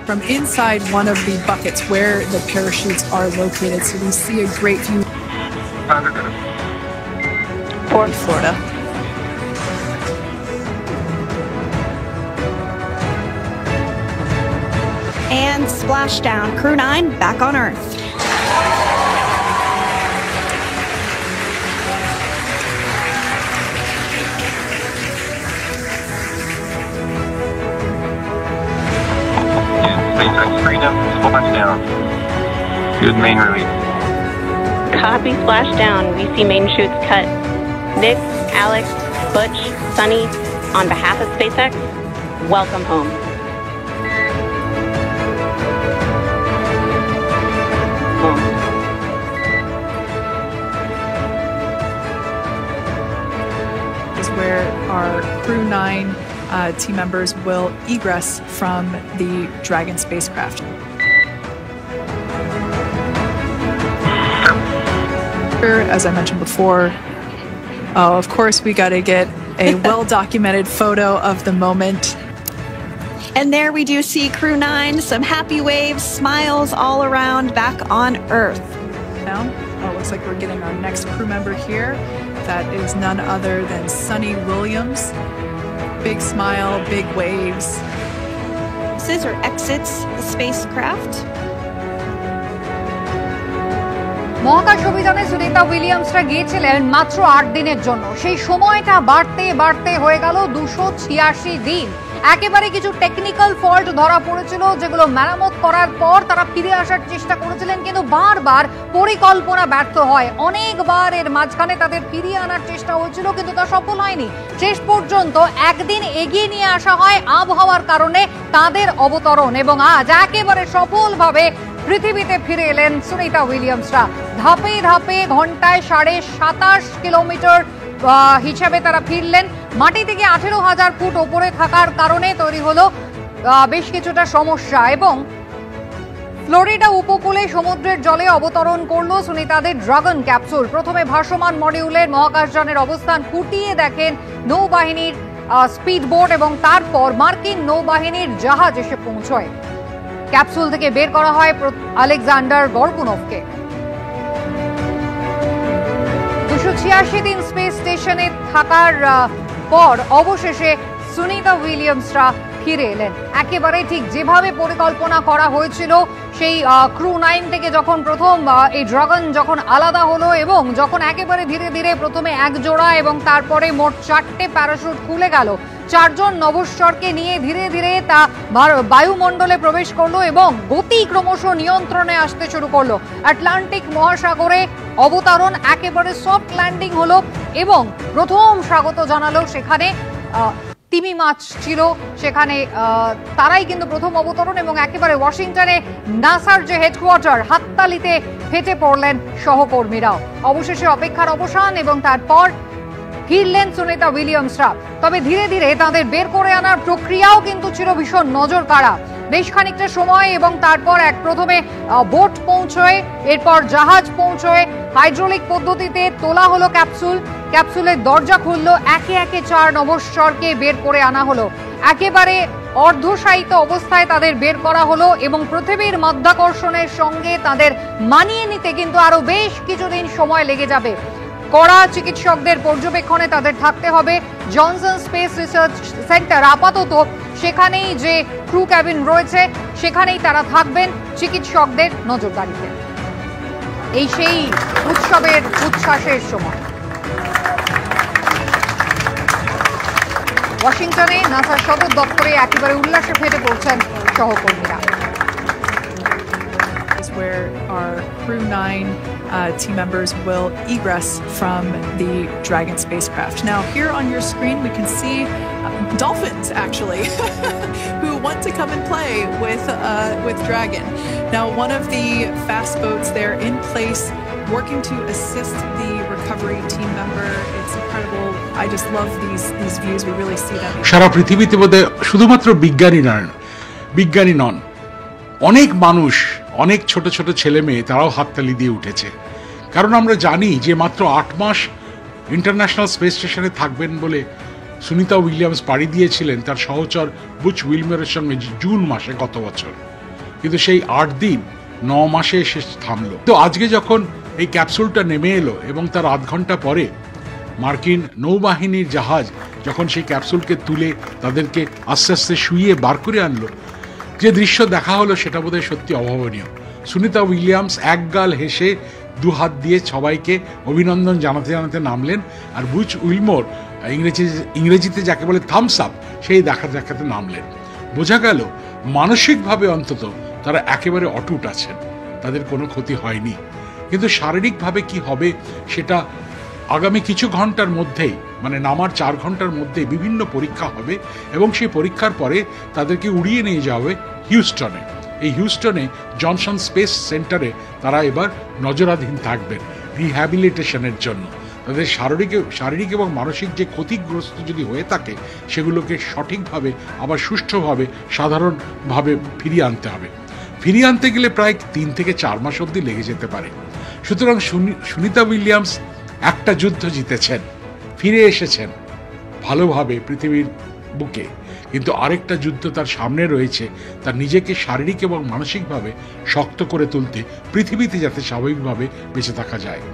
From inside one of the buckets where the parachutes are located, so we see a great view. Port Florida. And splashdown. Crew 9 back on Earth. SpaceX Freedom, splashdown. Good main release. Copy splashdown. We see main chutes cut. Nick, Alex, Butch, Sunny, on behalf of SpaceX, welcome home. Is where our Crew 9 team members will egress from the Dragon spacecraft. As I mentioned before, of course, we got to get a well-documented photo of the moment. And there we do see Crew 9, some happy waves, smiles all around back on Earth. Now, looks like we're getting our next crew member here. That is none other than Sunny Williams. Big smile, big waves. Scissor exits the spacecraft. মহাকাশ অভিযানে সুনিতা উইলিয়ামসরা গিয়েছিলেন মাত্র 8 দিনের জন্য। সেই সময়টা বাড়তে বাড়তে হয়ে গেল 286 দিন। একেবারে কিছু টেকনিক্যাল ফল্ট ধরা পড়েছিল, যেগুলো মেরামত করার পর তারা ফিরে আসার চেষ্টা করেছিলেন, কিন্তু বারবার পরিকল্পনা ব্যর্থ হয়। অনেকবার এর মাঝখানে তাদের ফিরিয়ে আনার চেষ্টা হয়েছিল, কিন্তু তা সফল হয়নি। শেষ পর্যন্ত একদিন এগিয়ে নিয়ে আসা হয় আবহাওয়ার কারণে তাদের অবতরণ, এবং আজ একেবারে সফলভাবে পৃথিবীতে ফিরে এলেন সুনিতা উইলিয়ামসরা। ধাপে ধাপে ঘন্টায় 27.5 কিলোমিটার হিসাবে তারা ফিরলেন। মাটি থেকে 18,000 ফুট ওপরে থাকার কারণে তৈরি হলো বেশ কিছুটা সমস্যা, এবং ফ্লোরিডা উপকূলে সমুদ্রের জলে অবতরণ করলো সুনিতাদের ড্রাগন ক্যাপসুল। প্রথমে ভাসমান মডিউলের মহাকাশযানের অবস্থান খুঁটিয়ে দেখেন নৌবাহিনীর স্পিডবোট, এবং তারপর মার্কিন নৌবাহিনীর জাহাজ এসে পৌঁছয়। ক্যাপসুল থেকে বের করা হয় আলেকজান্ডার গর্বুনভকে। 286 দিন স্পেস স্টেশনে থাকার পর অবশেষে সুনিতা উইলিয়ামসরা ফিরে এলেন। একেবারে ঠিক যেভাবে পরিকল্পনা করা হয়েছিল, সেই ক্রু 9 থেকে যখন প্রথম এই ড্রাগন যখন আলাদা হলো, এবং যখন একেবারে ধীরে ধীরে প্রথমে এক জোড়া এবং তারপরে মোট 4টে প্যারাশুট খুলে গেল, 4 জন নভশ্চরকে নিয়ে ধীরে ধীরে তা বায়ুমণ্ডলে প্রবেশ করলো এবং গতি ক্রমশ নিয়ন্ত্রণে আসতে শুরু করলো। আটলান্টিক মহাসাগরে অবতরণ, একেবারে সফট ল্যান্ডিং হলো, এবং প্রথম স্বাগত জানালো সেখানে তিমি মাছ ছিল সেখানে, তারাই কিন্তু প্রথম অবতরণ, এবং একেবারে ওয়াশিংটনে নাসার যে হেডকোয়ার্টার, হাততালিতে ফেটে পড়লেন সহকর্মীরাও। অবশেষে অপেক্ষার অবসান, এবং তারপর ফিরলেন সুনিতা উইলিয়ামসরা। তবে ধীরে ধীরে তাদের বের করে আনার প্রক্রিয়াও কিন্তু ছিল ভীষণ নজর কাড়া। বেশ খানিকটা সময়, এবং তারপর প্রথমে বোট পৌঁছয়, এরপর জাহাজ পৌঁছয়, হাইড্রোলিক পদ্ধতিতে তোলা হলো ক্যাপসুল। ক্যাপসুলের দরজা খুললো, একে একে 4 নভশ্চরকে বের করে আনা হলো। একেবারে অর্ধশায়িত অবস্থায় তাদের বের করা হলো, এবং পৃথিবীর মাধ্যাকর্ষণের সঙ্গে তাদের মানিয়ে নিতে কিন্তু আরো বেশ কিছুদিন সময় লেগে যাবে। কড়া চিকিৎসকদের পর্যবেক্ষণে তাদের থাকতে হবে। জনসন স্পেস রিসার্চ সেন্টার আপাতত সেখানেই যে ক্রু ক্যাবিন রয়েছে সেখানেই তারা থাকবেন চিকিৎসকদের নজরদারিতে। এই সেই উৎসবের উচ্ছ্বাসের সময়। ওয়াশিংটনে নাসার সদর দপ্তরে একেবারে উল্লাসে ফেটে পড়ছেন সহকর্মীরা। Where our Crew 9 team members will egress from the Dragon spacecraft. Now, here on your screen, we can see dolphins, actually, who want to come and play with Dragon. Now, one of the fast boats there in place, working to assist the recovery team member. It's incredible. I just love these views. We really see them. সারা পৃথিবীতে বোধহয় শুধুমাত্র বিজ্ঞানী নন, অনেক মানুষ, অনেক ছোট ছোট ছেলে মেয়ে তারাও হাততালি দিয়ে উঠেছে। কারণ আমরা জানি যে মাত্র 8 মাস ইন্টারন্যাশনাল স্পেস স্টেশনে থাকবেন বলে সুনিতা উইলিয়ামস পাড়ি দিয়েছিলেন তার সহচর বুচ উইলমারের সঙ্গে জুন মাসে গত বছর। কিন্তু সেই 8 দিন 9 মাসে এসে থামলো। তো আজকে যখন এই ক্যাপসুলটা নেমে এলো এবং তার আধ ঘন্টা পরে মার্কিন নৌবাহিনীর জাহাজ যখন সেই ক্যাপসুলকে তুলে তাদেরকে আস্তে আস্তে শুইয়ে বার করে আনলো, যে দৃশ্য দেখা হলো সেটা বোধহয় সত্যি অভাবনীয়। সুনিতা উইলিয়ামস একগাল হেসে দুহাত দিয়ে সবাইকে অভিনন্দন জানাতে জানাতে নামলেন, আর বুচ উইলমোর ইংরেজিতে যাকে বলে থামস আপ সেই দেখাতে নামলেন। বোঝা গেল মানসিকভাবে অন্তত তারা একেবারে অটুট আছেন, তাদের কোনো ক্ষতি হয়নি। কিন্তু শারীরিকভাবে কি হবে সেটা আগামী কিছু ঘন্টার মধ্যেই, মানে নামার 4 ঘন্টার মধ্যে বিভিন্ন পরীক্ষা হবে এবং সেই পরীক্ষার পরে তাদেরকে উড়িয়ে নিয়ে যাওয়া হবে হিউস্টনে। এই হিউস্টনে জনসন স্পেস সেন্টারে তারা এবার নজরাধীন থাকবেন রিহ্যাবিলিটেশনের জন্য। তাদের শারীরিক এবং মানসিক যে ক্ষতিগ্রস্ত যদি হয়ে থাকে সেগুলোকে সঠিকভাবে আবার সুষ্ঠুভাবে সাধারণভাবে ফিরিয়ে আনতে হবে। ফিরিয়ে আনতে গেলে প্রায় 3 থেকে 4 মাস অবধি লেগে যেতে পারে। সুতরাং সুনিতা উইলিয়ামস একটা যুদ্ধ জিতেছেন, ফিরে এসেছেন ভালোভাবে পৃথিবীর বুকে, কিন্তু আরেকটা যুদ্ধ তার সামনে রয়েছে, তার নিজেকে শারীরিক এবং মানসিকভাবে শক্ত করে তুলতে, পৃথিবীতে যাতে স্বাভাবিকভাবে বেঁচে থাকা যায়।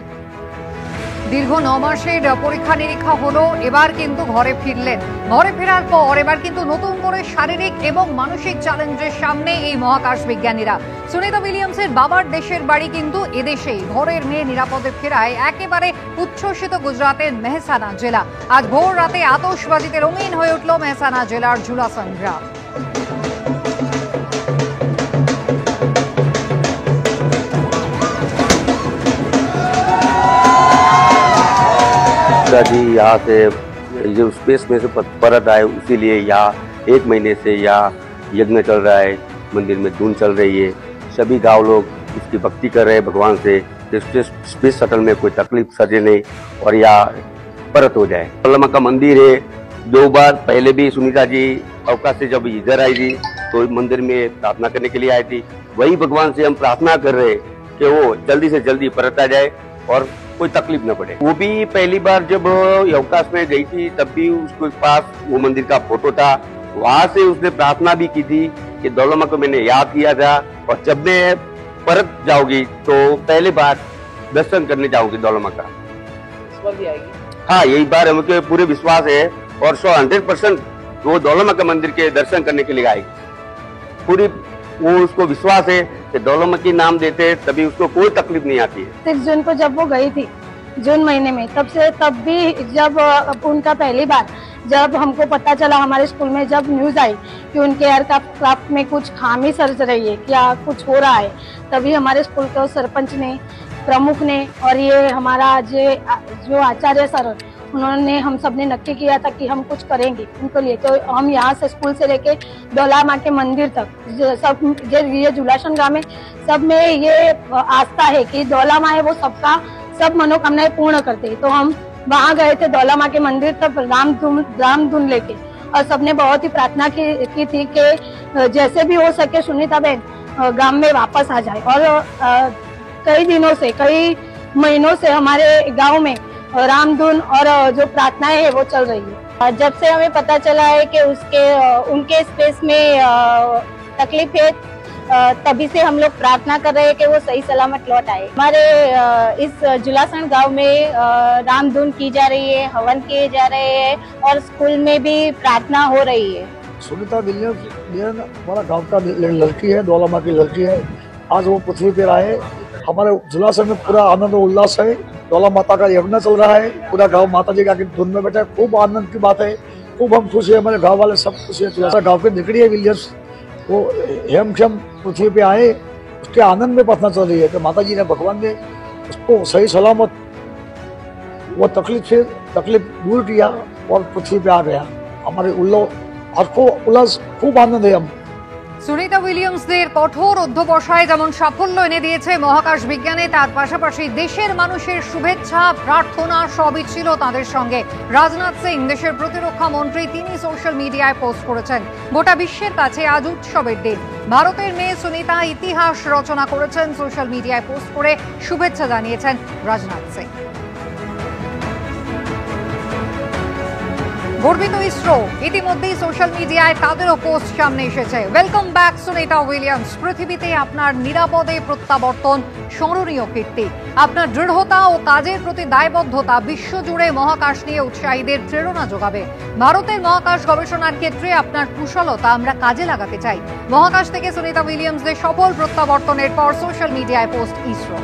দীর্ঘ 9 মাসের পরীক্ষা নিরীক্ষা হলো, এবার কিন্তু ঘরে ফিরলেন। ঘরে ফেরার পর এবার কিন্তু নতুন করে শারীরিক এবং মানসিক চ্যালেঞ্জের সামনে এই মহাকাশ বিজ্ঞানীরা। সুনিতা উইলিয়ামসের বাবার দেশের বাড়ি কিন্তু এদেশেই। ঘরের মেয়ে নিরাপদে ফেরায় একেবারে উচ্ছ্বসিত গুজরাতের মেহসানা জেলা। আজ ভোর রাতে আতশবাজিতে রঙিন হয়ে উঠল মেহসানা জেলার ঝুলাসন গ্রাম। जी यहाँ से जो स्पेस में से परत आए, इसीलिए यहाँ 1 महीने से यहाँ यज्ञ चल रहा है, मंदिर में धून चल रही है, सभी गांव लोग इसकी भक्ति कर रहे हैं भगवान से स्पेस शटल में कोई तकलीफ सजे नहीं और यहाँ परत हो जाए। अल्लामा का मंदिर है, 2 बार पहले भी सुनीता जी अवकाश से जब इधर आई थी तो मंदिर में प्रार्थना करने के लिए आई थी। वही भगवान से हम प्रार्थना कर रहे हैं कि वो जल्दी से जल्दी परत आ जाए और कोई तकलीफ न पड़े। वो भी पहली बार जब अवकाश में गई थी तब भी उसके पास वो मंदिर का फोटो था, वहां से उसने प्रार्थना भी की थी कि दौलमा को मैंने याद किया था और जब मैं परत जाऊंगी तो पहले बार दर्शन करने जाऊंगी दौलमा का। इस बार भी आएगी? हाँ, यही बार हमको पूरे विश्वास है और 100% वो दौलमा का मंदिर के दर्शन करने के लिए आएगी। पूरी वो उसको विश्वास है कि दौलमा की नाम देते तभी उसको कोई तकलीफ नहीं आती है। 6 जून को जब वो गई थी, जून महीने में, तब भी जब उनका पहली बार जब हमको पता चला, हमारे स्कूल में जब न्यूज आई कि उनके एयरक्राफ्ट में कुछ खामी सर्ज रही है, क्या कुछ हो रहा है, तभी हमारे स्कूल के सरपंच ने, प्रमुख ने और ये हमारा जो आचार्य सर, उन्होंने हम सब ने नक्की किया था कि हम कुछ करेंगे उनको लिए। तो हम यहाँ से स्कूल से लेके दौला माँ के मंदिर तक सब ये जुलासन गाँव में सब में ये आस्था है कि दौला माँ है वो सबका सब मनोकामनाएं पूर्ण करते हैं। तो हम वहाँ गए थे दौला माँ के मंदिर तक रामधुन लेके और सबने बहुत ही प्रार्थना की थी कि जैसे भी हो सके सुनीता बहन गांव में वापस आ जाए। और कई दिनों से, कई महीनों से हमारे गांव में रामधुन और जो प्रार्थनाएं है वो चल रही है। जब से हमें पता चला है कि उनके स्पेस में तकलीफ है, तभी से हम लोग प्रार्थना कर रहे हैं कि वो सही सलामत लौट आए। हमारे इस जुलासन गांव में रामधुन की जा रही है, हवन किए जा रहे हैं और स्कूल में भी प्रार्थना हो रही है। सुनीता विलियम्स हमारा गांव का लड़की है, दौला माँ की लड़की है। आज वो पृथ्वी पर आए, हमारे जुलासन में पूरा आनंद और उल्लास है। दौला माता का यज्ञ चल रहा है, पूरा गांव माता जी का धुन में बैठा है, खूब आनंद की बात है, खूब हम खुश है, हमारे गांव वाले सब खुश है। जुलासा गांव के निकली है विलियम्स, वो हेमक्षम पृथ्वी पे आए, उसके आनंद में प्रार्थना चल रही है कि माता जी ने, भगवान ने उसको सही सलामत वो तकलीफ दूर किया और पृथ्वी पे आ गया। हमारे उल्लास खूब आनंद है हम। সুনিতা উইলিয়ামসদের কঠোর অধ্যবসায় যেমন সাফল্য এনে দিয়েছে মহাকাশ বিজ্ঞানে, তার পাশাপাশি দেশের মানুষের শুভেচ্ছা প্রার্থনা সবই ছিল তাদের সঙ্গে। রাজনাথ সিং দেশের প্রতিরক্ষা মন্ত্রী, তিনি সোশ্যাল মিডিয়ায় পোস্ট করেছেন, গোটা বিশ্বের কাছে আজ উৎসবের দিন। ভারতের মেয়ে সুনিতা ইতিহাস রচনা করেছেন, সোশ্যাল মিডিয়ায় পোস্ট করে শুভেচ্ছা জানিয়েছেন রাজনাথ সিং। গর্বিত ইসরো, ইতিমধ্যেই সোশ্যাল মিডিয়ায় তাদেরও পোস্ট সামনে এসেছে। ওয়েলকাম ব্যাক সুনিতা উইলিয়ামস, পৃথিবীতে আপনার নিরাপদে প্রত্যাবর্তন স্মরণীয় কীর্তি। আপনার দৃঢ়তা ও কাজের প্রতি দায়বদ্ধতা বিশ্বজুড়ে মহাকাশ নিয়ে উৎসাহীদের প্রেরণা যোগাবে। ভারতের মহাকাশ গবেষণার ক্ষেত্রে আপনার কুশলতা আমরা কাজে লাগাতে চাই। মহাকাশ থেকে সুনিতা উইলিয়ামসদের সফল প্রত্যাবর্তনের পর সোশ্যাল মিডিয়ায় পোস্ট ইসরো।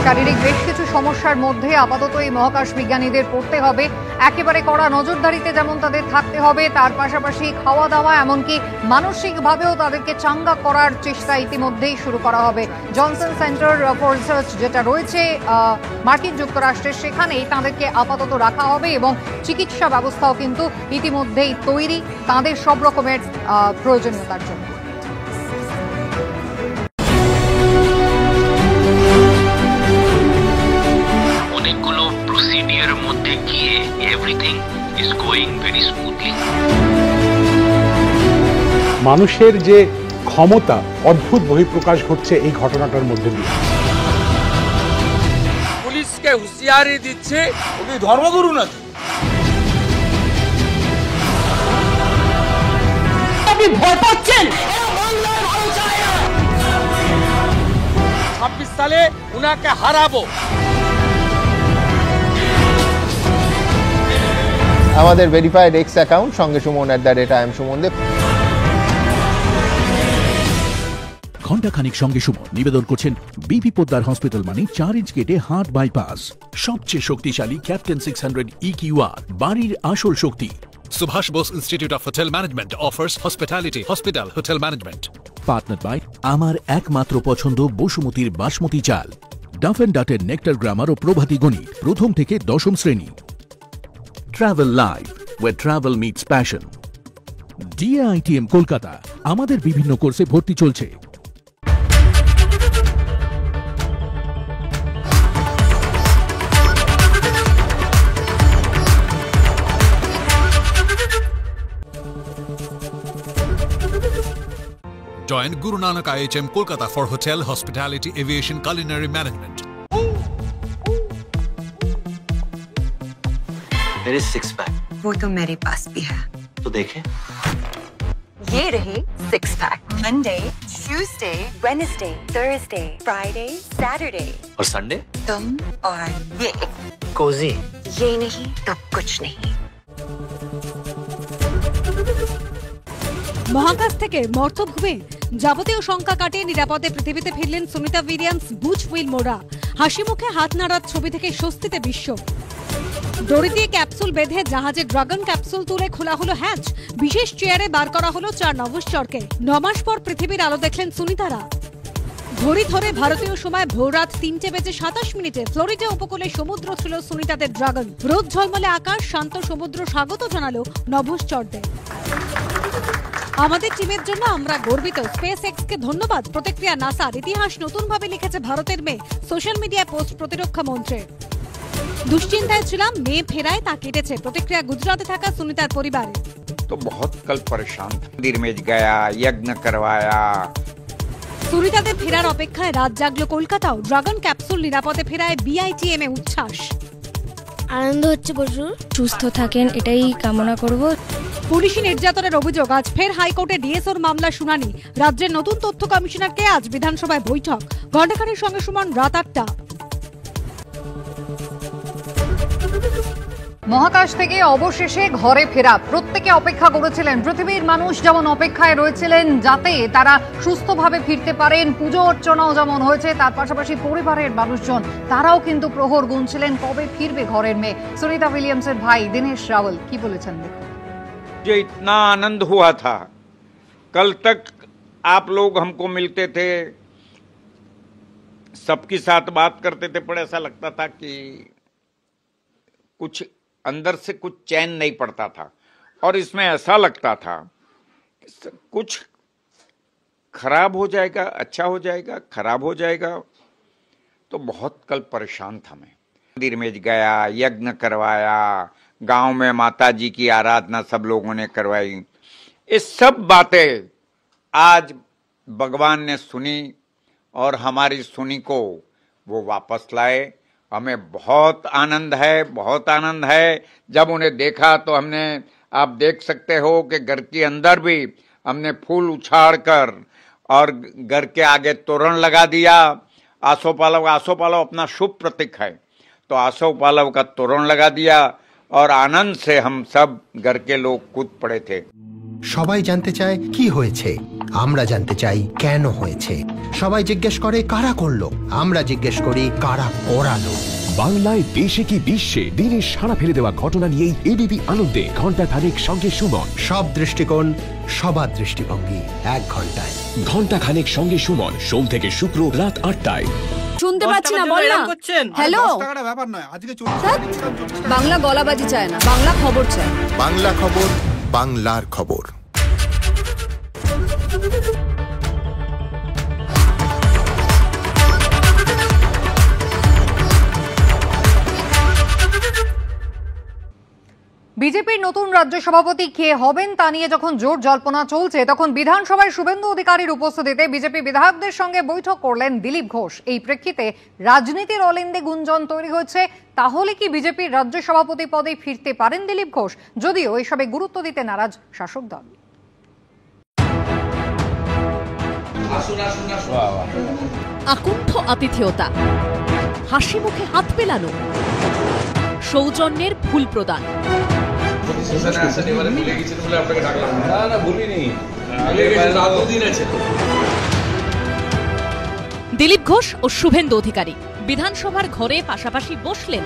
শারীরিক বেশ কিছু সমস্যার মধ্যে আপাতত এই মহাকাশ বিজ্ঞানীদের পড়তে হবে। একেবারে কড়া নজরদারিতে যেমন তাদের থাকতে হবে, তার পাশাপাশি খাওয়া দাওয়া এমনকি মানসিকভাবেও তাদেরকে চাঙ্গা করার চেষ্টা ইতিমধ্যেই শুরু করা হবে। জনসন সেন্টার ফর রিসার্চ যেটা রয়েছে মার্কিন যুক্তরাষ্ট্রের, সেখানেই তাদেরকে আপাতত রাখা হবে এবং চিকিৎসা ব্যবস্থাও কিন্তু ইতিমধ্যেই তৈরি তাদের সব রকমের প্রয়োজনীয়তার জন্য। মধ্যে গিয়ে everything is going very smoothly. মানুষের যে ক্ষমতা অদ্ভুত বহিঃপ্রকাশ ঘটছে এই ঘটনাটার মধ্যে দিয়ে। পুলিশকে হুঁশিয়ারি দিচ্ছে, উনি ধর্মগুরু নাকি? আপনি ভয় পাচ্ছেন? 26 সালে উনাকে হারাবো। আমাদের ভেরিফাইড এক্স অ্যাকাউন্ট সঙ্গে সুমন @IamSuman। ঘণ্টাখানিক সঙ্গে সুমন নিবেদন করছেন বিপি পোদ্দার হসপিটাল, মানে 4 ইঞ্চ কেটে হার্ট বাইপাস। সবচেয়ে শক্তিশালী ক্যাপ্টেন 600 EQR, বাড়ির আসল শক্তি। Subhash Bose Institute of Hotel Management offers hospitality, hospital, hotel management. Partner by আমার একমাত্র পছন্দ বসুমতীর বাসমতি চাল, ডাফ এন্ড ডাটের নেক্টার গ্রামার ও প্রভাতী গণিত, প্রথম থেকে 10ম শ্রেণী। Travel Live, where travel meets passion. DAITM Kolkata, আমাদের বিভিন্ন কোর্সে ভর্তি চলছে। Join Guru Nanak IHM Kolkata for hotel, hospitality, aviation, culinary management. मेरे 6 पैक। वो तो मेरे पास भी है, तो देखे। ये रहे 6 pack. Monday, Tuesday, Wednesday, Thursday, Friday, Saturday और संडे तुम और ये कोजी। ये नहीं तो कुछ नहीं। মহাকাশ থেকে মর্তভূমে যাবতীয় শঙ্কা কাটিয়ে নিরাপদে পৃথিবীতে ফিরলেন সুনিতা উইলিয়ামস, বুচ উইলমোরা। হাসি মুখে হাত নাড়ার ছবি থেকে স্বস্তিতে বিশ্ব। দড়ি দিয়ে ক্যাপসুল বেঁধে জাহাজে ড্রাগন ক্যাপসুল তুলে খোলা হলো হ্যাচ। বিশেষ চেয়ারে বার করা হলো 4 নভশ্চরকে। 9 মাস পর পৃথিবীর আলো দেখলেন সুনিতারা। ঘড়ি ধরে ভারতীয় সময় ভোররাত 3:27 ফ্লোরিডা উপকূলে সমুদ্র ছিল সুনিতাদের ড্রাগন। রোদ ঝলমলে আকাশ, শান্ত সমুদ্র স্বাগত জানালো নভশ্চরদের। আমাদের টিমের জন্য আমরা গর্বিত, স্পেস এক্সকে ধন্যবাদ। প্রতিক্রিয়া নাসার, ইতিহাস নতুনভাবে লিখেছে ভারতের মেয়ে, সোশ্যাল মিডিয়া পোস্ট প্রতিরক্ষা মন্ত্রীর। দুশ্চিন্তায় ছিলাম, মেয়ে ফেরায় তা কেটেছে। প্রতিক্রিয়া গুজরাটে থাকা সুনিতার পরিবারে। तो बहुत कल परेशान था, मंदिर में गया, यज्ञ करवाया। সুনিতাদের ফেরার অপেক্ষায় রাত জাগলো কলকাতাও। ড্রাগন ক্যাপসুল নিরাপদে ফেরায় BITM এ উচ্ছ্বাস। আনন্দ হচ্ছে প্রচুর, সুস্থ থাকেন এটাই কামনা করব। পুলিশি নির্যাতনের অভিযোগ, আজ ফের হাইকোর্টে ডিএসওর মামলা শুনানি। রাজ্যের নতুন তথ্য কমিশনারকে আজ বিধানসভায় বৈঠক। ঘণ্টাখানেক সঙ্গে সুমন, রাত 8টা। মহাকাশ থেকে অবশেষে ঘরে ফেরা প্রত্যেকে অপেক্ষা করেছিলেন। পৃথিবীর মানুষ যেমন অপেক্ষায় রয়েছিলেন যাতে তারা সুস্থভাবে ফিরতে পারেন, পুজো অর্চনাও যেমন হয়েছে, তার পাশাপাশি পরিবারের মানুষজন তারাও কিন্তু প্রহর গুনছিলেন কবে ফিরবে ঘরের মেয়ে। সুনিতা উইলিয়ামসের ভাই দিনেশ রাওয়াল কি বলেছেন দেখুন। मुझे इतना आनंद हुआ था, कल तक आप लोग हमको मिलते थे, सबके साथ बात करते थे पर ऐसा लगता था कि कुछ अंदर से कुछ चैन नहीं पड़ता था, और इसमें ऐसा लगता था कि कुछ खराब हो जाएगा, अच्छा हो जाएगा, खराब हो जाएगा। तो बहुत कल परेशान था मैं। मंदिर में गया, यज्ञ करवाया, गांव में माता जी की आराधना सब लोगों ने करवाई। ये सब बातें आज भगवान ने सुनी और हमारी सुनी को वो वापस लाए। हमें बहुत आनंद है, बहुत आनंद है। जब उन्हें देखा तो हमने, आप देख सकते हो कि घर के अंदर भी हमने फूल उछाड़ कर और घर के आगे तोरण लगा दिया। आसोपालव अपना शुभ प्रतीक है, तो आसोपालव का तोरण लगा दिया और आनंद से हम सब घर के लोग कूद पड़े थे। সবাই জানতে চায় কি হয়েছে, আমরা জানতে চাই কেন হয়েছে। সবাই জিজ্ঞেস করে কারা করলো, আমরা জিজ্ঞেস করি কারা করালো। বাংলায় দেশে কি বিশ্বে দিনের সাড়া ফেলে দেওয়া ঘটনা নিয়েই এবিপি আনন্দে ঘন্টা খানেক সঙ্গে সুমন। সব দৃষ্টিকোণ, সবার দৃষ্টিভঙ্গি, 1 ঘন্টায়। ঘন্টা খানেক সঙ্গে সুমন, সোম থেকে শুক্র রাত 8টায়। শুনতে পাচ্ছি না, বল না। হ্যালো, বাংলা গলাবাজি চায় না, বাংলা খবর চায়। বাংলা খবর, বাংলার খবর। বিজেপির নতুন রাজ্য সভাপতি কে হবেন তা নিয়ে যখন জোর জল্পনা চলছে, তখন বিধানসভায় শুভেন্দু অধিকারীর উপস্থিতিতে বিজেপি বিধায়কদের সঙ্গে বৈঠক করলেন দিলীপ ঘোষ। এই প্রেক্ষিতে রাজনীতির অলিন্দে গুঞ্জন তৈরি হয়েছে, তাহলে কি বিজেপির রাজ্য সভাপতি পদে ফিরতে পারেন দিলীপ ঘোষ? যদিও এসবে গুরুত্ব দিতে নারাজ শাসক দল। আকুণ্ঠ আতিথেয়তা, হাসি মুখে হাত মেলানো, সৌজন্যের ফুল প্রদান, দিলীপ ঘোষ ও শুভেন্দু অধিকারী বিধানসভার ঘরে পাশাপাশি বসলেন,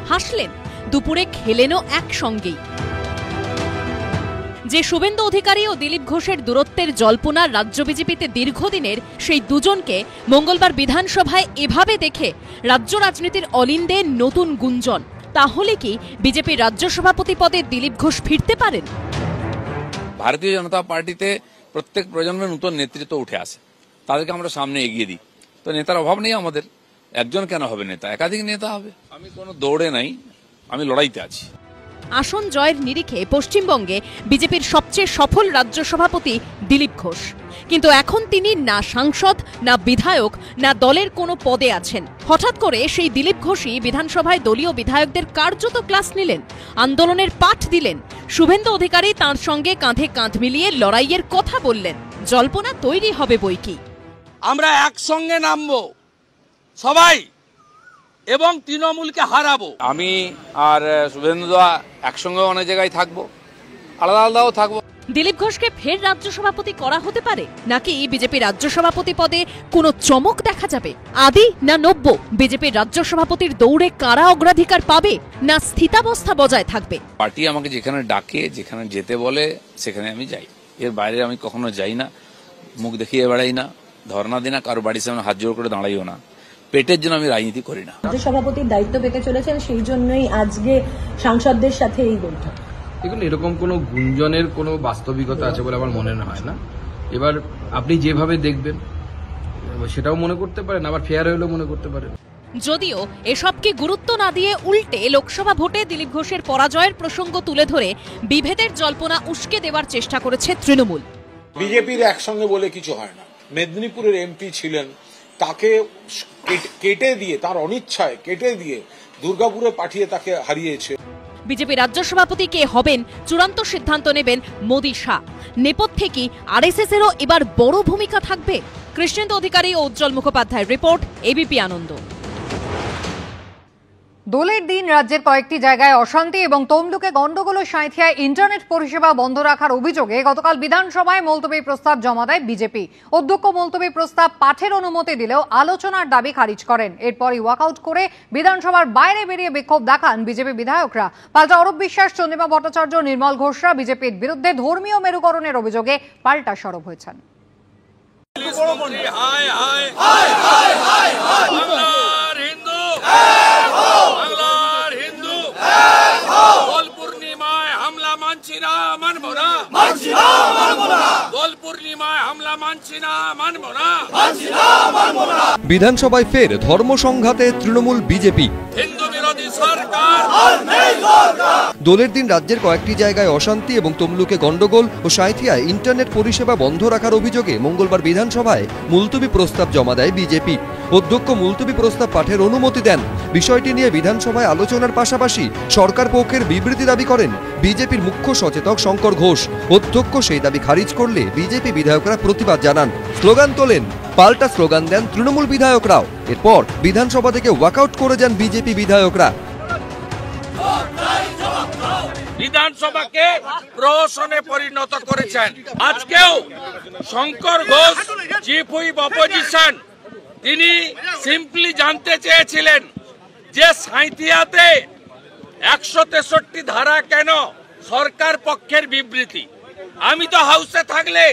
হাসলেন, দুপুরে খেলেনও একসঙ্গেই। যে শুভেন্দু অধিকারী ও দিলীপ ঘোষের দূরত্বের জল্পনা রাজ্য বিজেপিতে দীর্ঘদিনের, সেই দুজনকে মঙ্গলবার বিধানসভায় এভাবে দেখে রাজ্য রাজনীতির অলিন্দে নতুন গুঞ্জন। তাহলে কি বিজেপির রাজ্য সভাপতি পদে দিলীপ ঘোষ ফিরতে পারেন? ভারতীয় জনতা পার্টিতে প্রত্যেক প্রজন্মের নতুন নেতৃত্ব উঠে আসে, তাদেরকে আমরা সামনে এগিয়ে দিই। তো নেতার অভাব নেই আমাদের, একজন কেন হবে নেতা, একাধিক নেতা হবে। আমি কোনো দৌড়ে নাই, আমি লড়াইতে আছি। আসন জয়ের নিরিখে পশ্চিমবঙ্গে বিজেপির সবচেয়ে সফল রাজ্য সভাপতি দিলীপ ঘোষ, কিন্তু এখন তিনি না সাংসদ, না বিধায়ক, না দলের কোনো পদে আছেন। হঠাৎ করে সেই দিলীপ ঘোষই বিধানসভায় দলীয় বিধায়কদের কার্যত ক্লাস নিলেন, আন্দোলনের পাঠ দিলেন। শুভেন্দু অধিকারী তাঁর সঙ্গে কাঁধে কাঁধ মিলিয়ে লড়াইয়ের কথা বললেন। জল্পনা তৈরি হবে বইকি। আমরা একসঙ্গে নামবো সবাই এবং তৃণমূলকে হারাবো। আমি আর শুভেন্দুদা একসঙ্গে অনেক জায়গায় থাকবো, আলাদা আলাদাও থাকবো। দিলীপ ঘোষকে ফের রাজ্য সভাপতি করা হতে পারে, নাকি বিজেপি রাজ্য সভাপতি পদে কোনো চমক দেখা যাবে? আদি না নব্য, বিজেপির রাজ্য সভাপতির দৌড়ে কারা অগ্রাধিকার পাবে, না স্থিতাবস্থা বজায় থাকবে? পার্টি আমাকে যেখানে ডাকে, যেখানে যেতে বলে, সেখানে আমি যাই। এর বাইরে আমি কখনো যাই না, মুখ দেখিয়ে বেড়াই না, ধর্ণা দিই না, কারো বাড়ির সামনে হাত জোড় করে দাঁড়াইও না। পেটের জন্য আমি রাজনীতি করি না। রাজ্য সভাপতির দায়িত্ব পেতে চলেছেন, সেই জন্যই আজকে সাংসদদের সাথে এই বৈঠক। দেখুন, এরকম কোনো গুঞ্জনের কোনো বাস্তবিকতা আছে বলে আমার মনে হয় না। এবার আপনি যেভাবে দেখবেন সেটাও মনে করতে পারেন, আবার ফেয়ার হলেও মনে করতে পারেন। যদিও এসবকে গুরুত্ব না দিয়ে উল্টে লোকসভা ভোটে দিলীপ ঘোষের পরাজয়ের প্রসঙ্গ তুলে ধরে বিভেদের জল্পনা উস্কে দেওয়ার চেষ্টা করেছে তৃণমূল। বিজেপির একসঙ্গে বলে কিছু হয় না। মেদিনীপুরের এমপি ছিলেন, তাকে কেটে দিয়ে, তার অনিচ্ছায় কেটে দিয়ে দুর্গাপুরে পাঠিয়ে তাকে হারিয়েছে। বিজেপি রাজ্য সভাপতি কে হবেন চূড়ান্ত সিদ্ধান্ত নেবেন মোদি শাহ। নেপথ্যে কি আরএসএস এরও এবার বড় ভূমিকা থাকবে? কৃষ্ণেন্দু অধিকারী ও উজ্জ্বল মুখোপাধ্যায়ের রিপোর্ট, এবিপি আনন্দ। দোলের দিন রাজ্যের কয়েকটি জায়গায় অশান্তি এবং তমলুকে গন্ডগোলের সাঁইথিয়ায় ইন্টারনেট পরিষেবা বন্ধ রাখার অভিযোগে গতকাল বিধানসভায় মুলতবি প্রস্তাব জমা দেয় বিজেপি। অধ্যক্ষ মুলতবি প্রস্তাব পাঠের অনুমতি দিলেও আলোচনার দাবি খারিজ করেন। এরপরই ওয়াকআউট করে বিধানসভার বাইরে বেরিয়ে বিক্ষোভ দেখান বিজেপি বিধায়করা। পাল্টা অরূপ বিশ্বাস, চন্দ্রিমা ভট্টাচার্য, নির্মল ঘোষরা বিজেপির বিরুদ্ধে ধর্মীয় মেরুকরণের অভিযোগে পাল্টা সরব হয়েছেন। মন্ত্রী হায় হায় হায় হায় হায় হায় বাংলার হিন্দু বাংলার হিন্দু দোল পূর্ণিমায় হামলা মানছি না মানব না দোল পূর্ণিমায় হামলা মানছি না মানব না বিধানসভায় ফের ধর্ম সংঘাতে তৃণমূল বিজেপি হিন্দু বিরোধী সরকার দোলের দিন রাজ্যের কয়েকটি জায়গায় অশান্তি এবং তমলুকে গন্ডগোল ও সাঁইথিয়ায় ইন্টারনেট পরিষেবা বন্ধ রাখার অভিযোগে মঙ্গলবার বিধানসভায় মুলতবি প্রস্তাব জমা দেয় বিজেপি। অধ্যক্ষ মুলতবি প্রস্তাব পাঠের অনুমতি দেন। বিষয়টি নিয়ে বিধানসভায় আলোচনার পাশাপাশি সরকার পক্ষের বিবৃতি দাবি করেন বিজেপির মুখ্য সচেতক শঙ্কর ঘোষ। অধ্যক্ষ সেই দাবি খারিজ করলে বিজেপি বিধায়করা প্রতিবাদ জানান, স্লোগান তোলেন। পাল্টা স্লোগান দেন তৃণমূল বিধায়করাও। এরপর বিধানসভা থেকে ওয়াকআউট করে যান বিজেপি বিধায়করা। বিধানসভাকে প্রহসনে পরিণত করেছেন। আজকেও Shankar Ghosh, chief whip opposition, তিনি সিম্পলি জানতে চেয়েছিলেন যে সাঁইথিয়াতে 163 ধারা কেন, সরকার পক্ষের বিবৃতি। আমি তো হাউসে থাকলে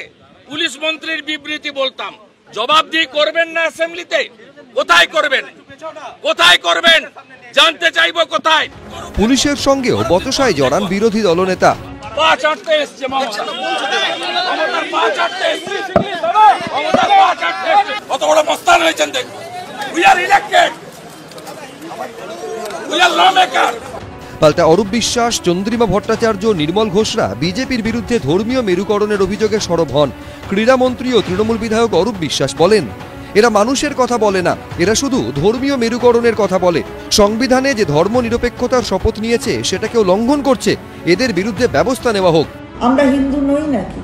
পুলিশ মন্ত্রীর বিবৃতি বলতাম। জবাবদিহি করবেন না অ্যাসেম্বলিতে? কোথায় করবেন? কোথায় করবেন? জানতে চাইবো কোথায়। পুলিশের সঙ্গেও বচসায় জড়ান বিরোধী দলনেতা। কত বড় মস্তান হয়েছেন দেখুন। We are elected, we are lawmaker. পাল্টা অরূপ বিশ্বাস, চন্দ্রিমা ভট্টাচার্য, নির্মল ঘোষরা বিজেপির বিরুদ্ধে ধর্মীয় মেরুকরণের অভিযোগে সরব হন। ক্রীড়ামন্ত্রী ও তৃণমূল বিধায়ক অরূপ বিশ্বাস বলেন, এরা মানুষের কথা বলে না, এরা শুধু ধর্মীয় মেরুকরণের কথা বলে। সংবিধানে যে ধর্ম নিরপেক্ষতার শপথ নিয়েছে সেটাকেও লঙ্ঘন করছে। এদের বিরুদ্ধে ব্যবস্থা নেওয়া হোক। আমরা হিন্দু নই নাকি?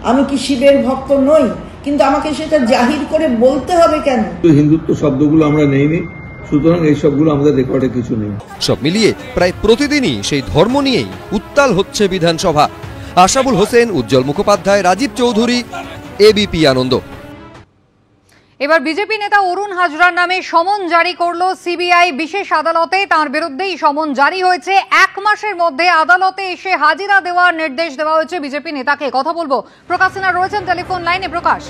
আমি কি শিবের ভক্ত নই? কিন্তু আমাকে সেটা জাহির করে বলতে হবে কেন? হিন্দুত্ব শব্দগুলো আমরা নেইনি, সুতরাং এই সবগুলো আমাদের রেকর্ডে কিছু নেই। সব মিলিয়ে প্রায় প্রতিদিনই সেই ধর্ম নিয়েই উত্তাল হচ্ছে বিধানসভা। আশাবুল হোসেন, উজ্জ্বল মুখোপাধ্যায়, রাজীব চৌধুরী, এবিপি আনন্দ। এবার বিজেপি নেতা অরুণ হাজরার নামে সমন জারি করলো সিবিআই বিশেষ আদালতে। তার বিরুদ্ধেই সমন জারি হয়েছে। 1 মাসের মধ্যে আদালতে এসে হাজিরা দেওয়ার নির্দেশ দেওয়া হয়েছে বিজেপি নেতাকে। কথা বলবো, প্রকাশ সিনহা রয়েছেন টেলিফোন লাইনে। প্রকাশ,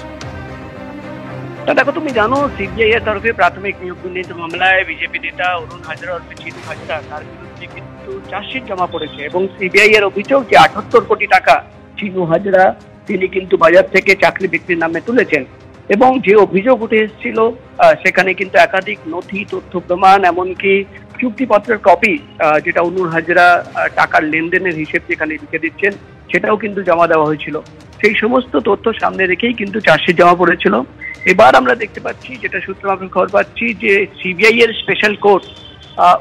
দেখো, তুমি জানো সিবিআই এর তরফে প্রাথমিক নিয়োগ দুর্নীতি মামলায় বিজেপি নেতা অরুণ হাজরা ওরফে চিনু হাজরা, তার বিরুদ্ধে কিন্তু চার্জশিট জমা পড়েছে এবং সিবিআই এর অভিযোগ যে 78 কোটি টাকা চিনু হাজরা তিনি কিন্তু বাজার থেকে চাকরি বিক্রির নামে তুলেছেন। এবং যে অভিযোগ উঠে এসেছিল সেখানে কিন্তু একাধিক নথি, তথ্য প্রমাণ, এমনকি চুক্তিপত্রের কপি, যেটা অরুণ হাজরা টাকার লেনদেনের হিসেব যেখানে লিখে দিচ্ছেন, সেটাও কিন্তু জমা দেওয়া হয়েছিল। সেই সমস্ত তথ্য সামনে রেখেই কিন্তু চার্জশিট জমা পড়েছিল। এবার আমরা দেখতে পাচ্ছি, যেটা সূত্র মারফত খবর পাচ্ছি, যে সিবিআই এর স্পেশাল কোর্ট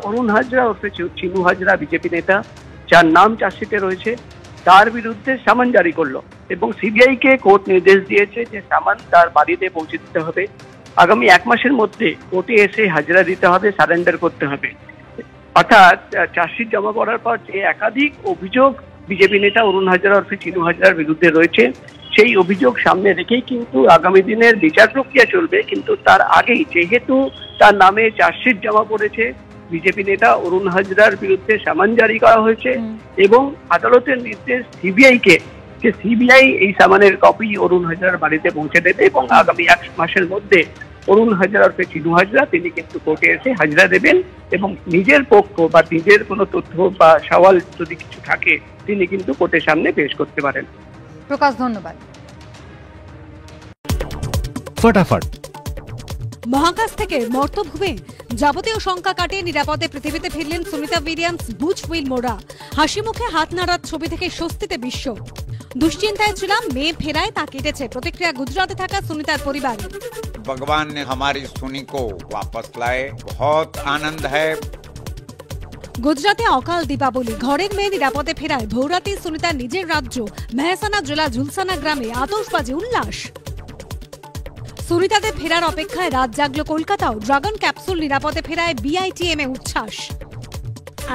অরুণ হাজরা ওরফে চিনু হাজরা, বিজেপি নেতা যার নাম চার্জশিটে রয়েছে, তার বিরুদ্ধে সামন জারি করলো এবং সিবিআই কে কোর্ট নির্দেশ দিয়েছে যে সামন তার বাড়িতে পৌঁছে দিতে হবে। আগামী 1 মাসের মধ্যে কোর্টে এসে হাজিরা দিতে হবে, সারেন্ডার করতে হবে। অর্থাৎ চার্জশিট জমা করার পর যে একাধিক অভিযোগ বিজেপি নেতা অরুণ হাজরা ওরফে চিনু হাজরার বিরুদ্ধে রয়েছে, সেই অভিযোগ সামনে রেখেই কিন্তু আগামী দিনের বিচার প্রক্রিয়া চলবে। কিন্তু তার আগেই যেহেতু তার নামে চার্জশিট জমা পড়েছে, বিজেপি নেতা অরুণ হাজরার বিরুদ্ধে সামন জারি করা হয়েছে এবং আদালতের নির্দেশ সিবিআই কে যে সিবিআই এই সামানের কপি অরুণ হাজরার বাড়িতে পৌঁছে দেবে এবং আগামী 1 মাসের মধ্যে অরুণ হাজরা ওরফে চিনু হাজরা তিনি কিন্তু কোর্টে এসে হাজিরা দেবেন এবং নিজের পক্ষ বা নিজের কোনো তথ্য বা সওয়াল যদি কিছু থাকে তিনি কিন্তু কোর্টের সামনে পেশ করতে পারেন। প্রকাশ, ধন্যবাদ। ফটাফট। মহাকাশ থেকে মর্তভূমে যাবতীয় শঙ্কা কাটিয়ে নিরাপদে পৃথিবীতে ফিরলেন সুনিতা উইলিয়ামস, বুচ উইলমোরা। হাসি মুখে হাত নাড়ার ছবি থেকে স্বস্তিতে বিশ্ব। দুশ্চিন্তায় ছিলাম, মেয়ে ফেরায় তা কেটেছে। প্রতিক্রিয়া গুজরাটে থাকা সুনিতার পরিবার। भगवान ने हमारी सुनी को वापस लाए, बहुत आनंद है। গুজরাটে অকাল দীপাবলি। ঘরের মেয়ে নিরাপদে ফেরায় ভোররাতে সুনিতার নিজের রাজ্য মেহসানা জেলা ঝুলসানা গ্রামে আতশবাজি উল্লাস। সুনিতাদের ফেরার অপেক্ষায় রাত জাগলো কলকাতাও। ড্রাগন ক্যাপসুল নিরাপদে ফেরায় বিআইটিএম এ উচ্ছ্বাস।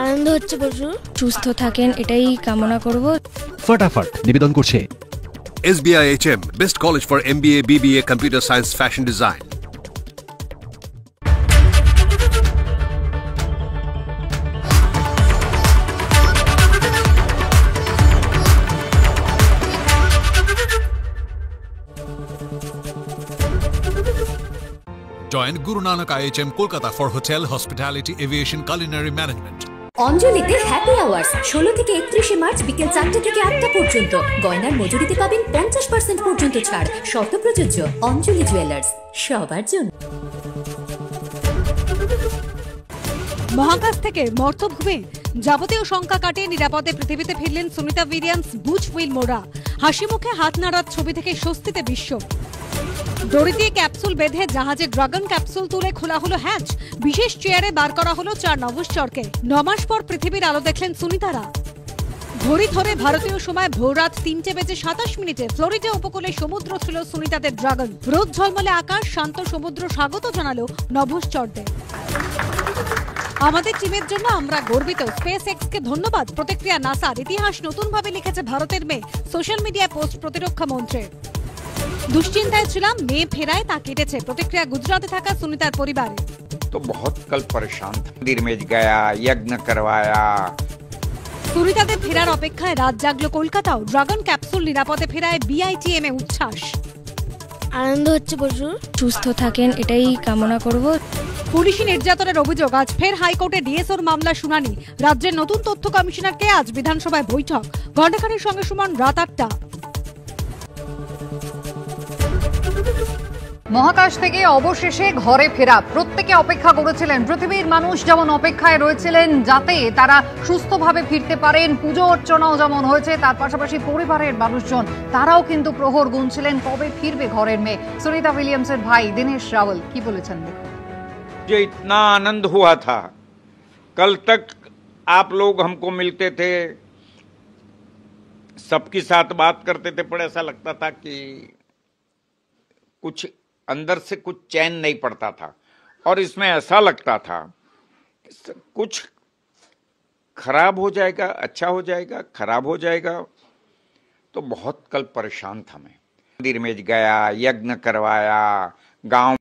আনন্দ হচ্ছে প্রচুর। সুস্থ থাকেন এটাই কামনা করব। ফটাফট নিবেদন করছে SBIHM, best college for MBA, BBA, Computer Science, Fashion Design. Join Guru Nanak IHM Kolkata for Hotel, Hospitality, Aviation, Culinary Management. অঞ্জলিতে হ্যাপি আওয়ার্স 16 থেকে 31 মার্চ বিকেল 4টা থেকে 8টা পর্যন্ত গয়নার মজুরিতে পাবেন 50% পর্যন্ত ছাড়। শর্ত প্রযোজ্য। অঞ্জলি জুয়েলার্স, সবার জন্য। মহাকাশ থেকে মর্তভূমে যাবতীয় শঙ্কা কাটিয়ে নিরাপদে পৃথিবীতে ফিরলেন সুনিতা উইলিয়ামস, বুচ উইলমোরা। হাসি মুখে হাত নাড়ার ছবি থেকে স্বস্তিতে বিশ্ব। দড়ি দিয়ে ক্যাপসুল বেঁধে জাহাজে ড্রাগন ক্যাপসুল তুলে খোলা হলো হ্যাচ। বিশেষ চেয়ারে বার করা হলো 4 নভশ্চরকে। 9 মাস পর পৃথিবীর আলো দেখলেন সুনিতারা। ঘড়ি ধরে ভারতীয় সময় ভোররাত 3:27 ফ্লোরিডা উপকূলে সমুদ্র ছিল সুনিতাদের ড্রাগন। রোদ ঝলমলে আকাশ, শান্ত সমুদ্র স্বাগত জানালো নভশ্চরদের। আমাদের টিমের জন্য আমরা গর্বিত। স্পেস এক্সকে ধন্যবাদ। প্রতিক্রিয়া নাসার। ইতিহাস নতুনভাবে লিখেছে ভারতের মেয়ে। সোশ্যাল মিডিয়ায় পোস্ট প্রতিরক্ষা মন্ত্রীর। দুশ্চিন্তায় ছিলাম, মেয়ে ফেরায় তা কেটেছে। প্রতিক্রিয়া গুজরাটে থাকা সুনিতার পরিবারে। तो बहुत कल परेशान था, मंदिर में गया, यज्ञ करवाया। সুনিতাদের ফেরার অপেক্ষায় রাত জাগলো কলকাতাও। ড্রাগন ক্যাপসুল নিরাপদে ফেরায় BITM এ উচ্ছ্বাস। আনন্দ হচ্ছে প্রচুর, সুস্থ থাকেন এটাই কামনা করব। পুলিশি নির্যাতনের অভিযোগ। আজ ফের হাইকোর্টে ডিএসওর মামলা শুনানি। রাজ্যের নতুন তথ্য কমিশনারকে আজ বিধানসভায় বৈঠক। ঘণ্টাখানেক সঙ্গে সমান রাত 8টা। মহাকাশ থেকে অবশেষে ঘরে ফেরা প্রত্যেকে অপেক্ষা করেছিলেন। পৃথিবীর মানুষ যেমন অপেক্ষায় রয়েছিলেন যাতে তারা সুস্থভাবে ফিরতে পারেন, পুজো অর্চনাও যেমন হয়েছে, তার পাশাপাশি পরিবারের মানুষজন তারাও কিন্তু প্রহর গুনছিলেন কবে ফিরবে ঘরের মেয়ে। সুনিতা উইলিয়ামসের ভাই দিনেশ রাওয়াল কি বলেছেন দেখুন। मुझे इतना आनंद हुआ था, कल तक आप लोग हमको मिलते थे, सबके साथ बात करते थे, पर ऐसा लगता था कि कुछ अंदर से कुछ चैन नहीं पड़ता था। और इसमें ऐसा लगता था कि कुछ खराब हो जाएगा, अच्छा हो जाएगा, खराब हो जाएगा। तो बहुत कल परेशान था मैं। मंदिर में गया, यज्ञ करवाया, गांव